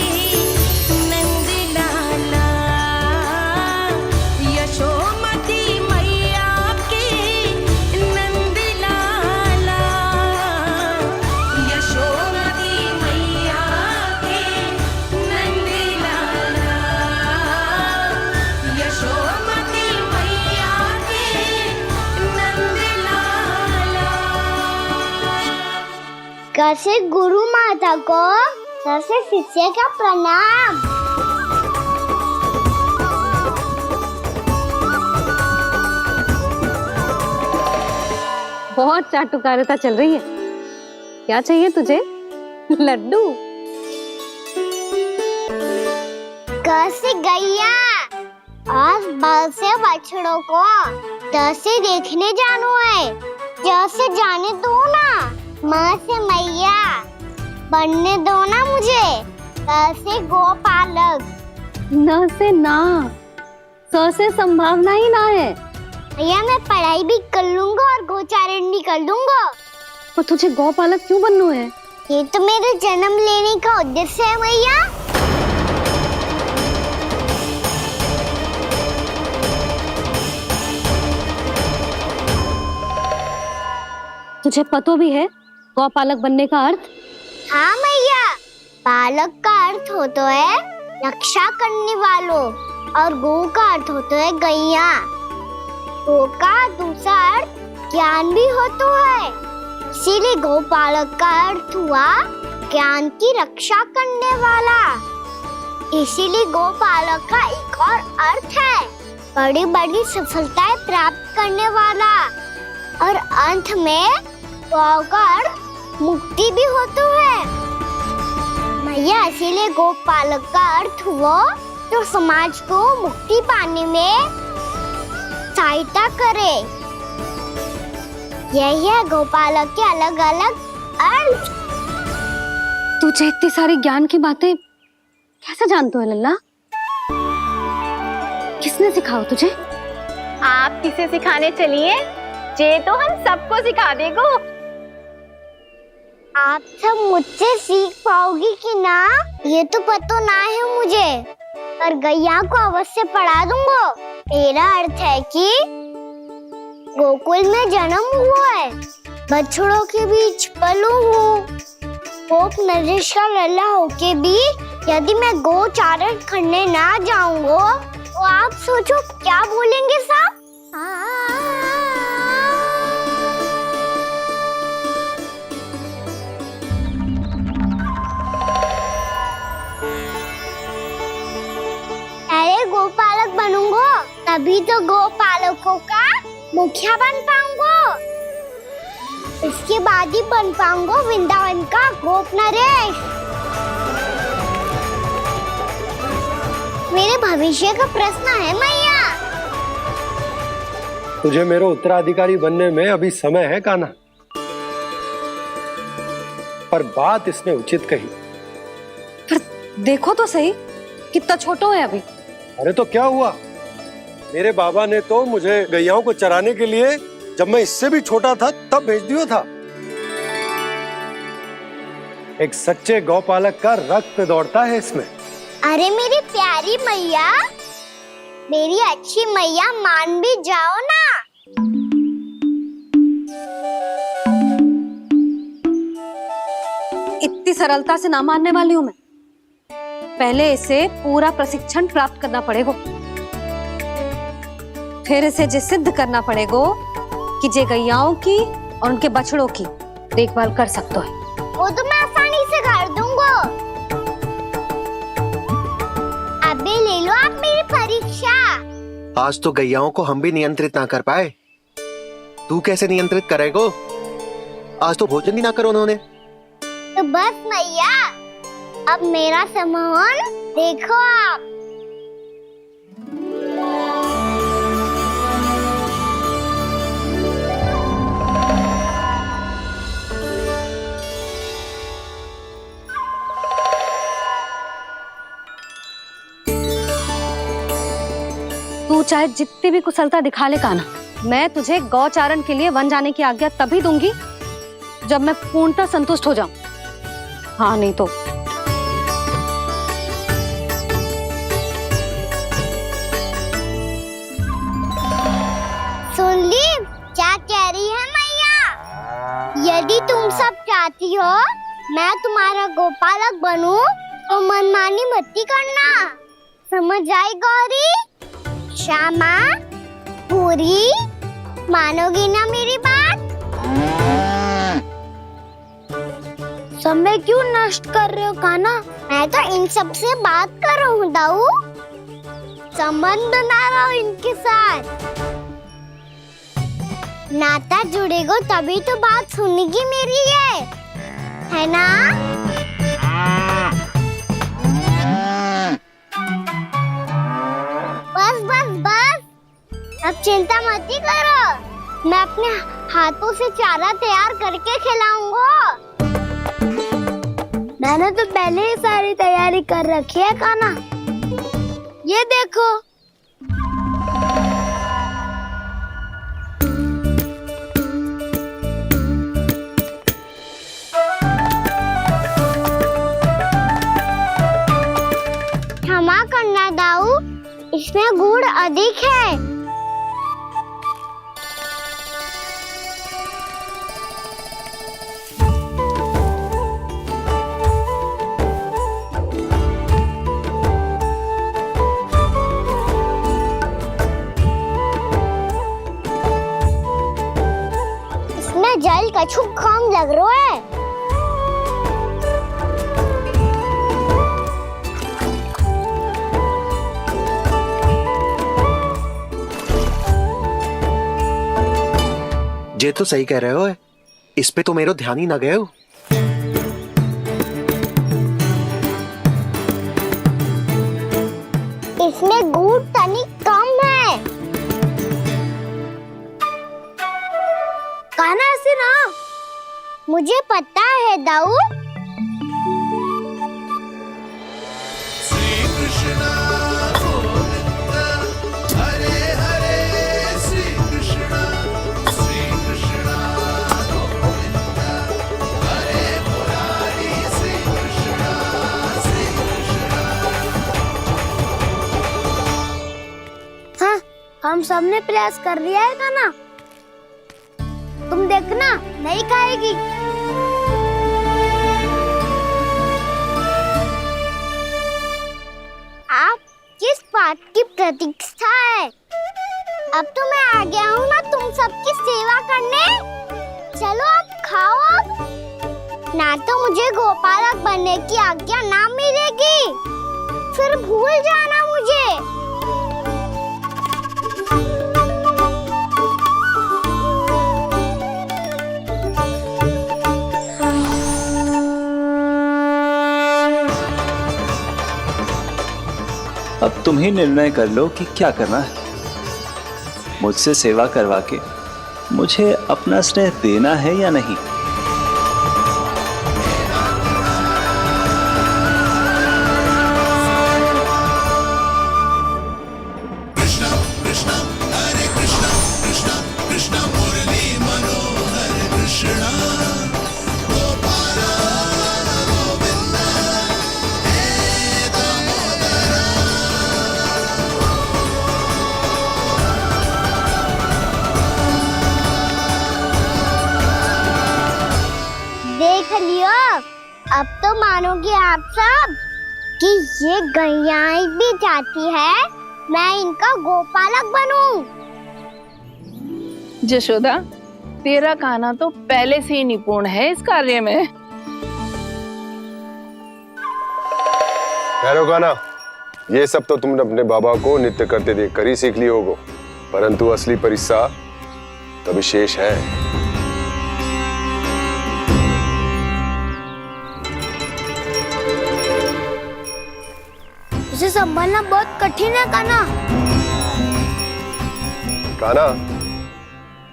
नंद लाला, यशोमती मैया के नंद लाला, यशोमती मैया के नंद लाला, यशोमती मैया के नंद लाला। कैसे गुरु माता को, कैसे शिष्य का प्रणाम। बहुत चाटुकारिता चल रही है। क्या चाहिए तुझे? लड्डू? कैसे गैया और बल से बछड़ों को दस से देखने जानो है। जैसे जाने दो ना, माँ से मैया बनने दो ना मुझे, कैसे गोपालक। न से ना, स से संभावना ही ना है। भैया मैं पढ़ाई भी कर लूंगा और गोचारण भी कर लूंगा। और तुझे गौपालक क्यों बनना है? ये तो मेरे जन्म लेने का उद्देश्य है भैया। तुझे पतो भी है गौपालक बनने का अर्थ? हाँ भैया, पालक का अर्थ होता है रक्षा करने वालों और गौ का अर्थ होता है गैया। गौ का दूसरा अर्थ ज्ञान भी होता है, इसीलिए गोपालक का अर्थ हुआ ज्ञान की रक्षा करने वाला। इसीलिए गोपालक का एक और अर्थ है बड़ी बड़ी सफलताएं प्राप्त करने वाला, और अंत में गौ का अर्थ मुक्ति भी होता है। भैया इसीलिए गोपालक का अर्थ हुआ जो समाज को मुक्ति पाने में सहायता करे। यही है गोपालक के अलग अलग अर्थ। तुझे इतनी सारी ज्ञान की बातें कैसे जानते हो लल्ला? किसने सिखाओ तुझे? आप किसे सिखाने चलिए, जे तो हम सबको सिखा देगो। आप सब मुझसे सीख पाओगी कि ना ये तो पता ना है मुझे, पर गैया को अवश्य पढ़ा दूंगा। मेरा अर्थ है कि गोकुल में जन्म हुआ है, बछड़ों के बीच पलू हूँ, गोप नरेश का लल्ला होके भी यदि मैं गोचारण करने ना जाऊंगा तो आप सोचो क्या बोलेंगे साहब? अरे गोपालक बनूंगा तभी तो गोपालकों का मुखिया बन पाऊंगा, इसके बाद ही बन पाऊंगा वृंदावन का गोप नरेश। मेरे भविष्य का प्रश्न है मैया। तुझे मेरा उत्तराधिकारी बनने में अभी समय है कान्हा, पर बात इसने उचित कही। पर देखो तो सही, कितना छोटो है अभी। अरे तो क्या हुआ, मेरे बाबा ने तो मुझे गैयाओं को चराने के लिए जब मैं इससे भी छोटा था तब भेज दिया था। एक सच्चे गौपालक का रक्त दौड़ता है इसमें। अरे मेरी प्यारी मैया, मेरी अच्छी मैया, मान भी जाओ ना। इतनी सरलता से ना मानने वाली हूँ मैं। पहले इसे पूरा प्रशिक्षण प्राप्त करना पड़ेगा, फिर इसे ये सिद्ध करना पड़ेगा कि जे गैयाओं की और उनके बछड़ों की देखभाल कर सकते हैं। वो तो मैं आसानी से कर दूंगा। अबे ले लो आप मेरी परीक्षा। आज तो गैयाओं को हम भी नियंत्रित ना कर पाए, तू कैसे नियंत्रित करेगो? आज तो भोजन ही ना करो उन्होंने। तो बस मैया, अब मेरा सम्मान देखो आप। तू चाहे जितनी भी कुशलता दिखा ले कान्हा, मैं तुझे गौचारण के लिए वन जाने की आज्ञा तभी दूंगी जब मैं पूर्णतः संतुष्ट हो जाऊं। हाँ नहीं तो सुन ली क्या कह रही है मैया? यदि तुम सब चाहती हो मैं तुम्हारा गोपालक बनूं तो मनमानी मत करना, समझ आई गौरी? श्यामा, पूरी, मानोगी ना मेरी बात? समय क्यों नष्ट कर रहे हो कान्हा? मैं तो इन सब से बात कर रहा हूँ दाऊ, संबंध बना रहा हूँ इनके साथ। नाता जुड़ेगा तभी तो बात सुनेगी मेरी, है ना? बस बस बस, अब चिंता मत करो, मैं अपने हाथों से चारा तैयार करके खिलाऊंगा। मैंने तो पहले ही सारी तैयारी कर रखी है कान्हा। ये देखो। क्षमा करना दाऊ, इसमें गुड़ अधिक है। इसमें जल कछु कम लग रहा है। ये तो सही कह रहे हो, इस पे तो मेरो ध्यान ही ना गए हो। इसमें गुड़ तनिक कम है। कान्हा ऐसे ना। मुझे पता है दाऊ। श्री कृष्ण गोविंद हरे हरे श्री कृष्ण गोविंद हरे मुरारी श्री कृष्ण हाँ, हम सबने प्रयास कर लिया है कान्हा। तुम देखना, नहीं खाएगी। आप किस बात की प्रतीक्षा है? अब तो मैं आ गया हूँ ना तुम सबकी सेवा करने। चलो अब खाओ अब। ना तो मुझे गोपालक बनने की आज्ञा ना मिलेगी, फिर भूल जाना मुझे। अब तुम ही निर्णय कर लो कि क्या करना है। मुझसे सेवा करवा के मुझे अपना स्नेह देना है या नहीं। कृष्ण कृष्ण हरे कृष्ण कृष्ण कृष्ण मुरली मनोहर कृष्ण गोपाल गोविंद हे दामोदर। देख लियो, अब तो मानोगे आप सब कि ये गैयाएं भी चाहती है मैं इनका गोपालक बनूं। जशोदा, तेरा कान्हा तो पहले से ही निपुण है इस कार्य में। ठहरो कान्हा, ये सब तो तुमने अपने बाबा को नित्य करते देखकर ही सीख ली होगो, परंतु असली परिस्सा तो विशेष है। उसे संभालना बहुत कठिन है कान्हा। कान्हा,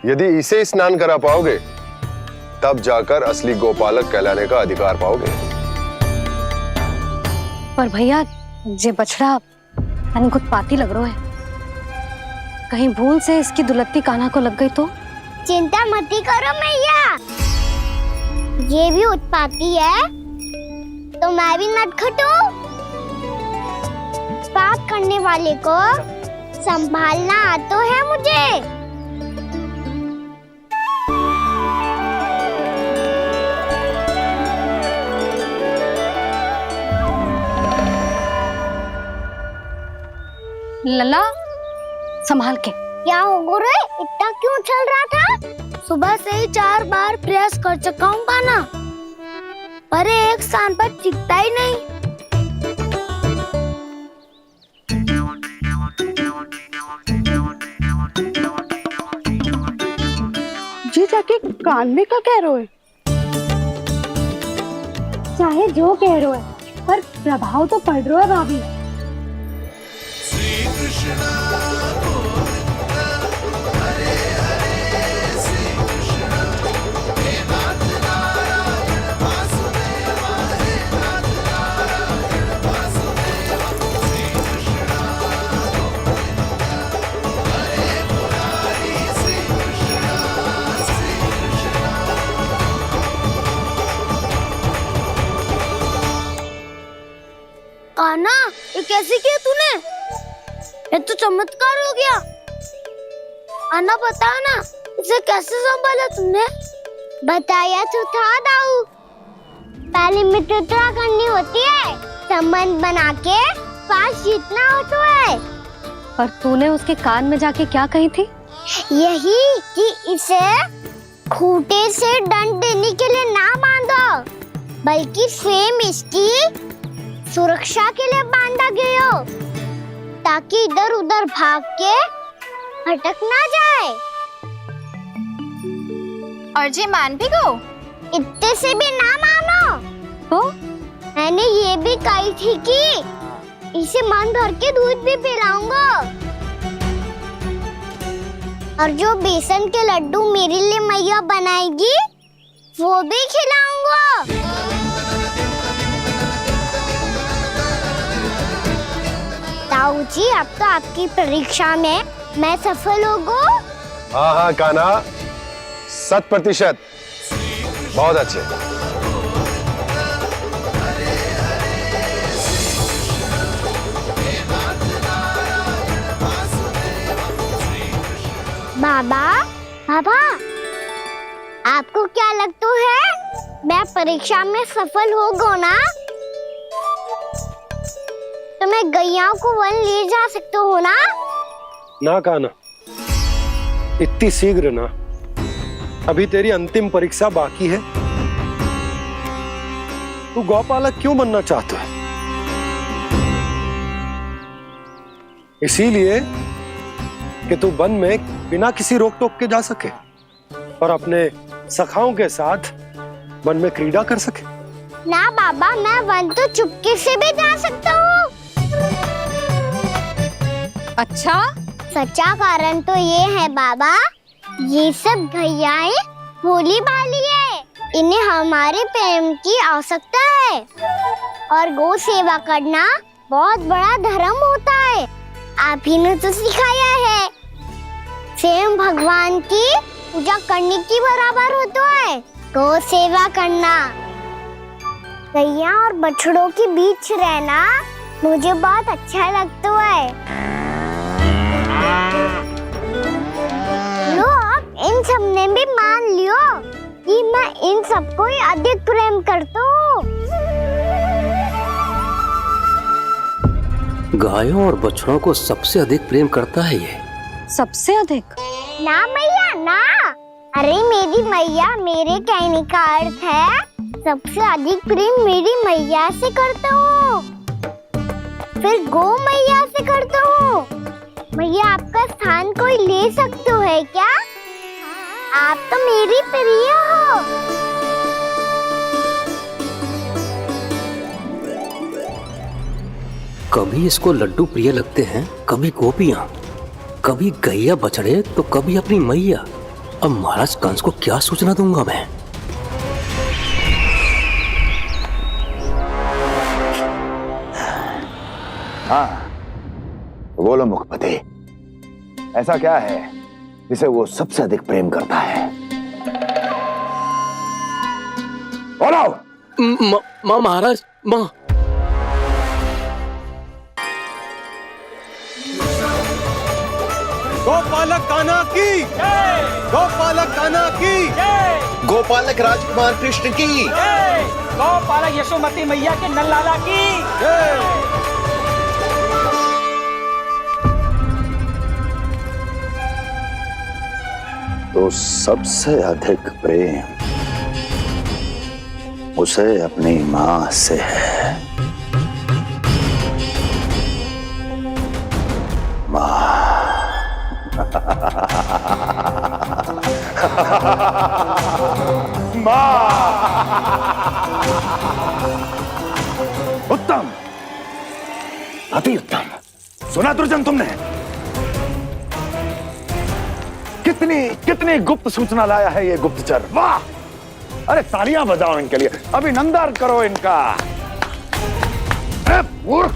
यदि इसे स्नान करा पाओगे तब जाकर असली गोपालक कहलाने का अधिकार पाओगे। पर भैया, ये बछड़ा उत्पाती लग रहा है। कहीं भूल से इसकी दुलत्ती कान्हा को लग गई तो? चिंता मत करो मैया, ये भी उत्पाती है तो मैं भी नटखट हूँ। पाप करने वाले को संभालना आता है मुझे। लला, संभाल के। क्या हो गुरु, इतना क्यों चल रहा था? सुबह से ही 4 बार प्रयास कर चुका हूँ कान्हा, पर एक स्थान पर टिकता ही नहीं। जी जाके कान में क्या कह रहे हो? चाहे जो कह रहे हो, पर प्रभाव तो पड़ रहा है भाभी। श्री कृष्ण गोविंद हरे हरे श्री कृष्ण कान्हा, ये कैसे किया तूने? ये तो चमत्कार हो गया। अन्ना बता ना, इसे कैसे संभाला तुमने? बताया तो था दाऊ। पहले मित्रता करनी होती है, संबंध बना के पास जीतना होता है। और तूने उसके कान में जाके क्या कही थी? यही कि इसे खूंटे से दंड देने के लिए ना बांधो, बल्कि स्वयं इसकी सुरक्षा के लिए बांधा गया हो, ताकि इधर उधर भाग के भटक ना जाए। और जी मान भी गो, इतने से भी ना मानो। तो मैंने ये भी कही थी कि इसे मन भर के दूध भी पिलाऊंगा, और जो बेसन के लड्डू मेरे लिए मैया बनाएगी वो भी खिलाऊंगा। ताऊ जी, अब तो आपकी परीक्षा में मैं सफल होगा। हाँ हाँ कान्हा, 100%। बहुत अच्छे। बाबा, बाबा, आपको क्या लगता है मैं परीक्षा में सफल होगा ना? तो मैं गैयाओं को वन ले जा सकता हूँ ना? ना कान्हा, इतनी शीघ्र ना। अभी तेरी अंतिम परीक्षा बाकी है। तू गौपालक क्यों बनना चाहता है? इसीलिए कि तू वन में बिना किसी रोक टोक के जा सके और अपने सखाओं के साथ वन में क्रीड़ा कर सके। ना बाबा, मैं वन तो चुपके से भी जा सकता हूँ। अच्छा? सच्चा कारण तो ये है बाबा, ये सब गैयाएं भोली भाली है, इन्हें हमारे प्रेम की आवश्यकता है, और गौ सेवा करना बहुत बड़ा धर्म होता है। आप ही ने तो सिखाया है, स्वयं भगवान की पूजा करने की बराबर होता है गौ सेवा करना। गैया और बछड़ों के बीच रहना मुझे बहुत अच्छा लगता है। लो, अब इन सब ने भी मान लियो कि मैं इन सबको ही अधिक प्रेम करता हूँ। गायों और बछड़ों को सबसे अधिक प्रेम करता है ये। सबसे अधिक? ना मैया ना, अरे मेरी मैया, मेरे कहने का अर्थ है सबसे अधिक प्रेम मेरी मैया से करता हूँ, फिर गौ मैया से करता हूँ। मैया, आपका स्थान कोई ले सकते है क्या? आप तो मेरी प्रिय हो। कभी इसको लड्डू प्रिय लगते हैं, कभी गोपियां, कभी गैया बछड़े, तो कभी अपनी मैया। अब महाराज कंस को क्या सूचना दूंगा मैं? हाँ, बोलो मुखपति, ऐसा क्या है जिसे वो सबसे अधिक प्रेम करता है? बोलो। माँ महाराज, माँ। गोपालक कान्हा की जय, गोपालक कान्हा की जय, गोपालक राजकुमार कृष्ण की जय, गोपालक यशोमती मैया के नललाला की जय। तो सबसे अधिक प्रेम उसे अपनी मां से है। मां। उत्तम, अति उत्तम। सुना दुर्जन तुमने? कितनी कितनी गुप्त सूचना लाया है ये गुप्तचर। वाह! अरे तालियां बजाओ इनके लिए, अभिनंदन करो इनका। मूर्ख!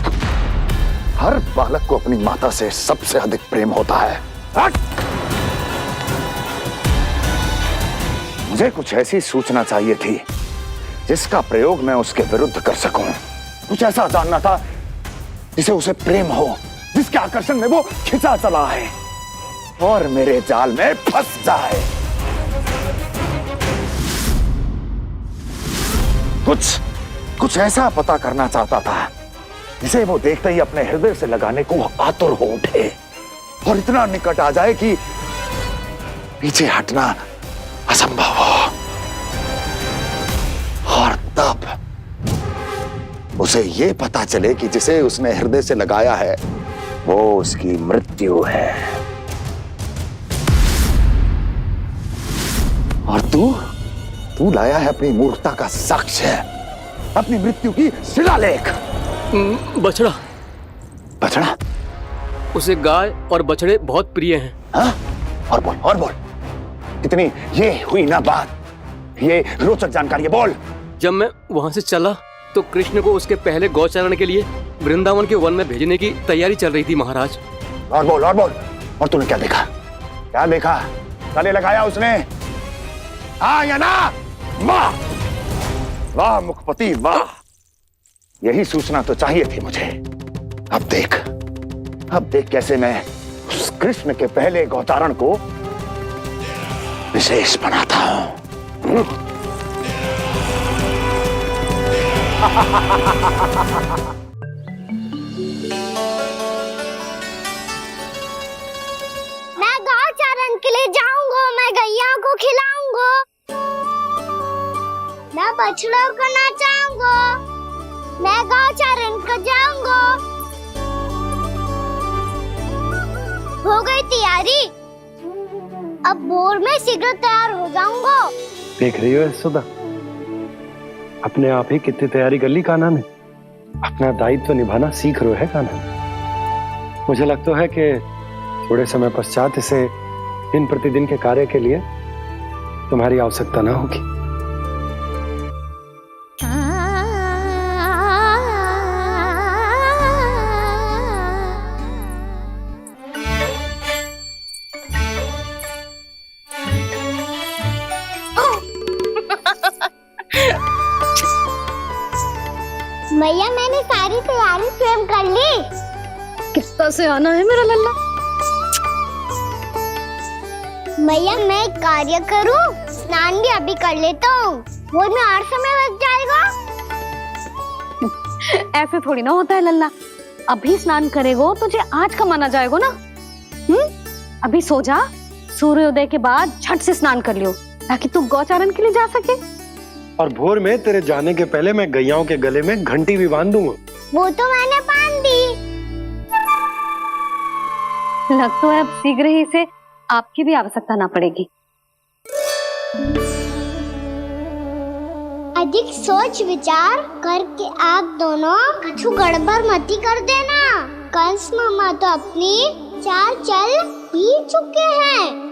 हर बालक को अपनी माता से सबसे अधिक प्रेम होता है। हट! मुझे कुछ ऐसी सूचना चाहिए थी जिसका प्रयोग मैं उसके विरुद्ध कर सकूं। कुछ ऐसा जानना था जिसे उसे प्रेम हो, जिसके आकर्षण में वो खिंचा चला है और मेरे जाल में फंस जाए। कुछ ऐसा पता करना चाहता था जिसे वो देखते ही अपने हृदय से लगाने को आतुर हो उठे और इतना निकट आ जाए कि पीछे हटना असंभव हो। और तब उसे ये पता चले कि जिसे उसने हृदय से लगाया है वो उसकी मृत्यु है। और तू लाया है अपनी मूर्खता का साक्ष्य, अपनी मृत्यु की शिलालेख। बछड़ा। बछड़ा? उसे गाय और बछड़े बहुत प्रिय हैं। हाँ? और बोल कितनी ये हुई ना बात, ये रोचक जानकारी है, बोल। जब मैं वहां से चला तो कृष्ण को उसके पहले गौचारण के लिए वृंदावन के वन में भेजने की तैयारी चल रही थी महाराज। और बोल। और तूने क्या देखा? गले लगाया उसने? हाँ या ना? वाह मुखपति वाह, यही सूचना तो चाहिए थी मुझे। अब देख कैसे मैं उस कृष्ण के पहले गौचारण को विशेष बनाता हूं। मैं गौचारण के लिए जाऊंगा, मैं गैया को खिलाऊंगा, मैं बछड़ों को नचाऊंगा, मैं गौचारण को जाऊंगा। हो गई तैयारी, अब भोर में शीघ्र तैयार हो जाऊंगा। देख रही हो यशोदा, अपने आप ही कितनी तैयारी कर ली कान्हा ने। अपना दायित्व निभाना सीख रहे है कान्हा। मुझे लगता है कि थोड़े समय पश्चात इसे दिन प्रतिदिन के कार्य के लिए तुम्हारी आवश्यकता ना होगी। भैया मैंने सारी तैयारी स्वयं कर ली। किस्ता से आना है मेरा लल्ला। भैया मैं एक कार्य करूं, स्नान भी अभी कर लेता हूँ, वो में और समय लग जाएगा। ऐसे थोड़ी ना होता है लल्ला, अभी स्नान करेगो तुझे आज का माना जाएगा ना। अभी सो जा, सूर्योदय के बाद झट से स्नान कर लियो ताकि तू गौचारण के लिए जा सके। और भोर में तेरे जाने के पहले मैं गैयाओं के गले में घंटी भी बांध दूंगा। वो तो मैंने बांध दी। लग तो है अब शीघ्र ही से आपकी भी आवश्यकता ना पड़ेगी। अधिक सोच विचार करके आप दोनों कछु गड़बड़ मती कर देना। कंस मामा तो अपनी चाल चल ही चुके हैं।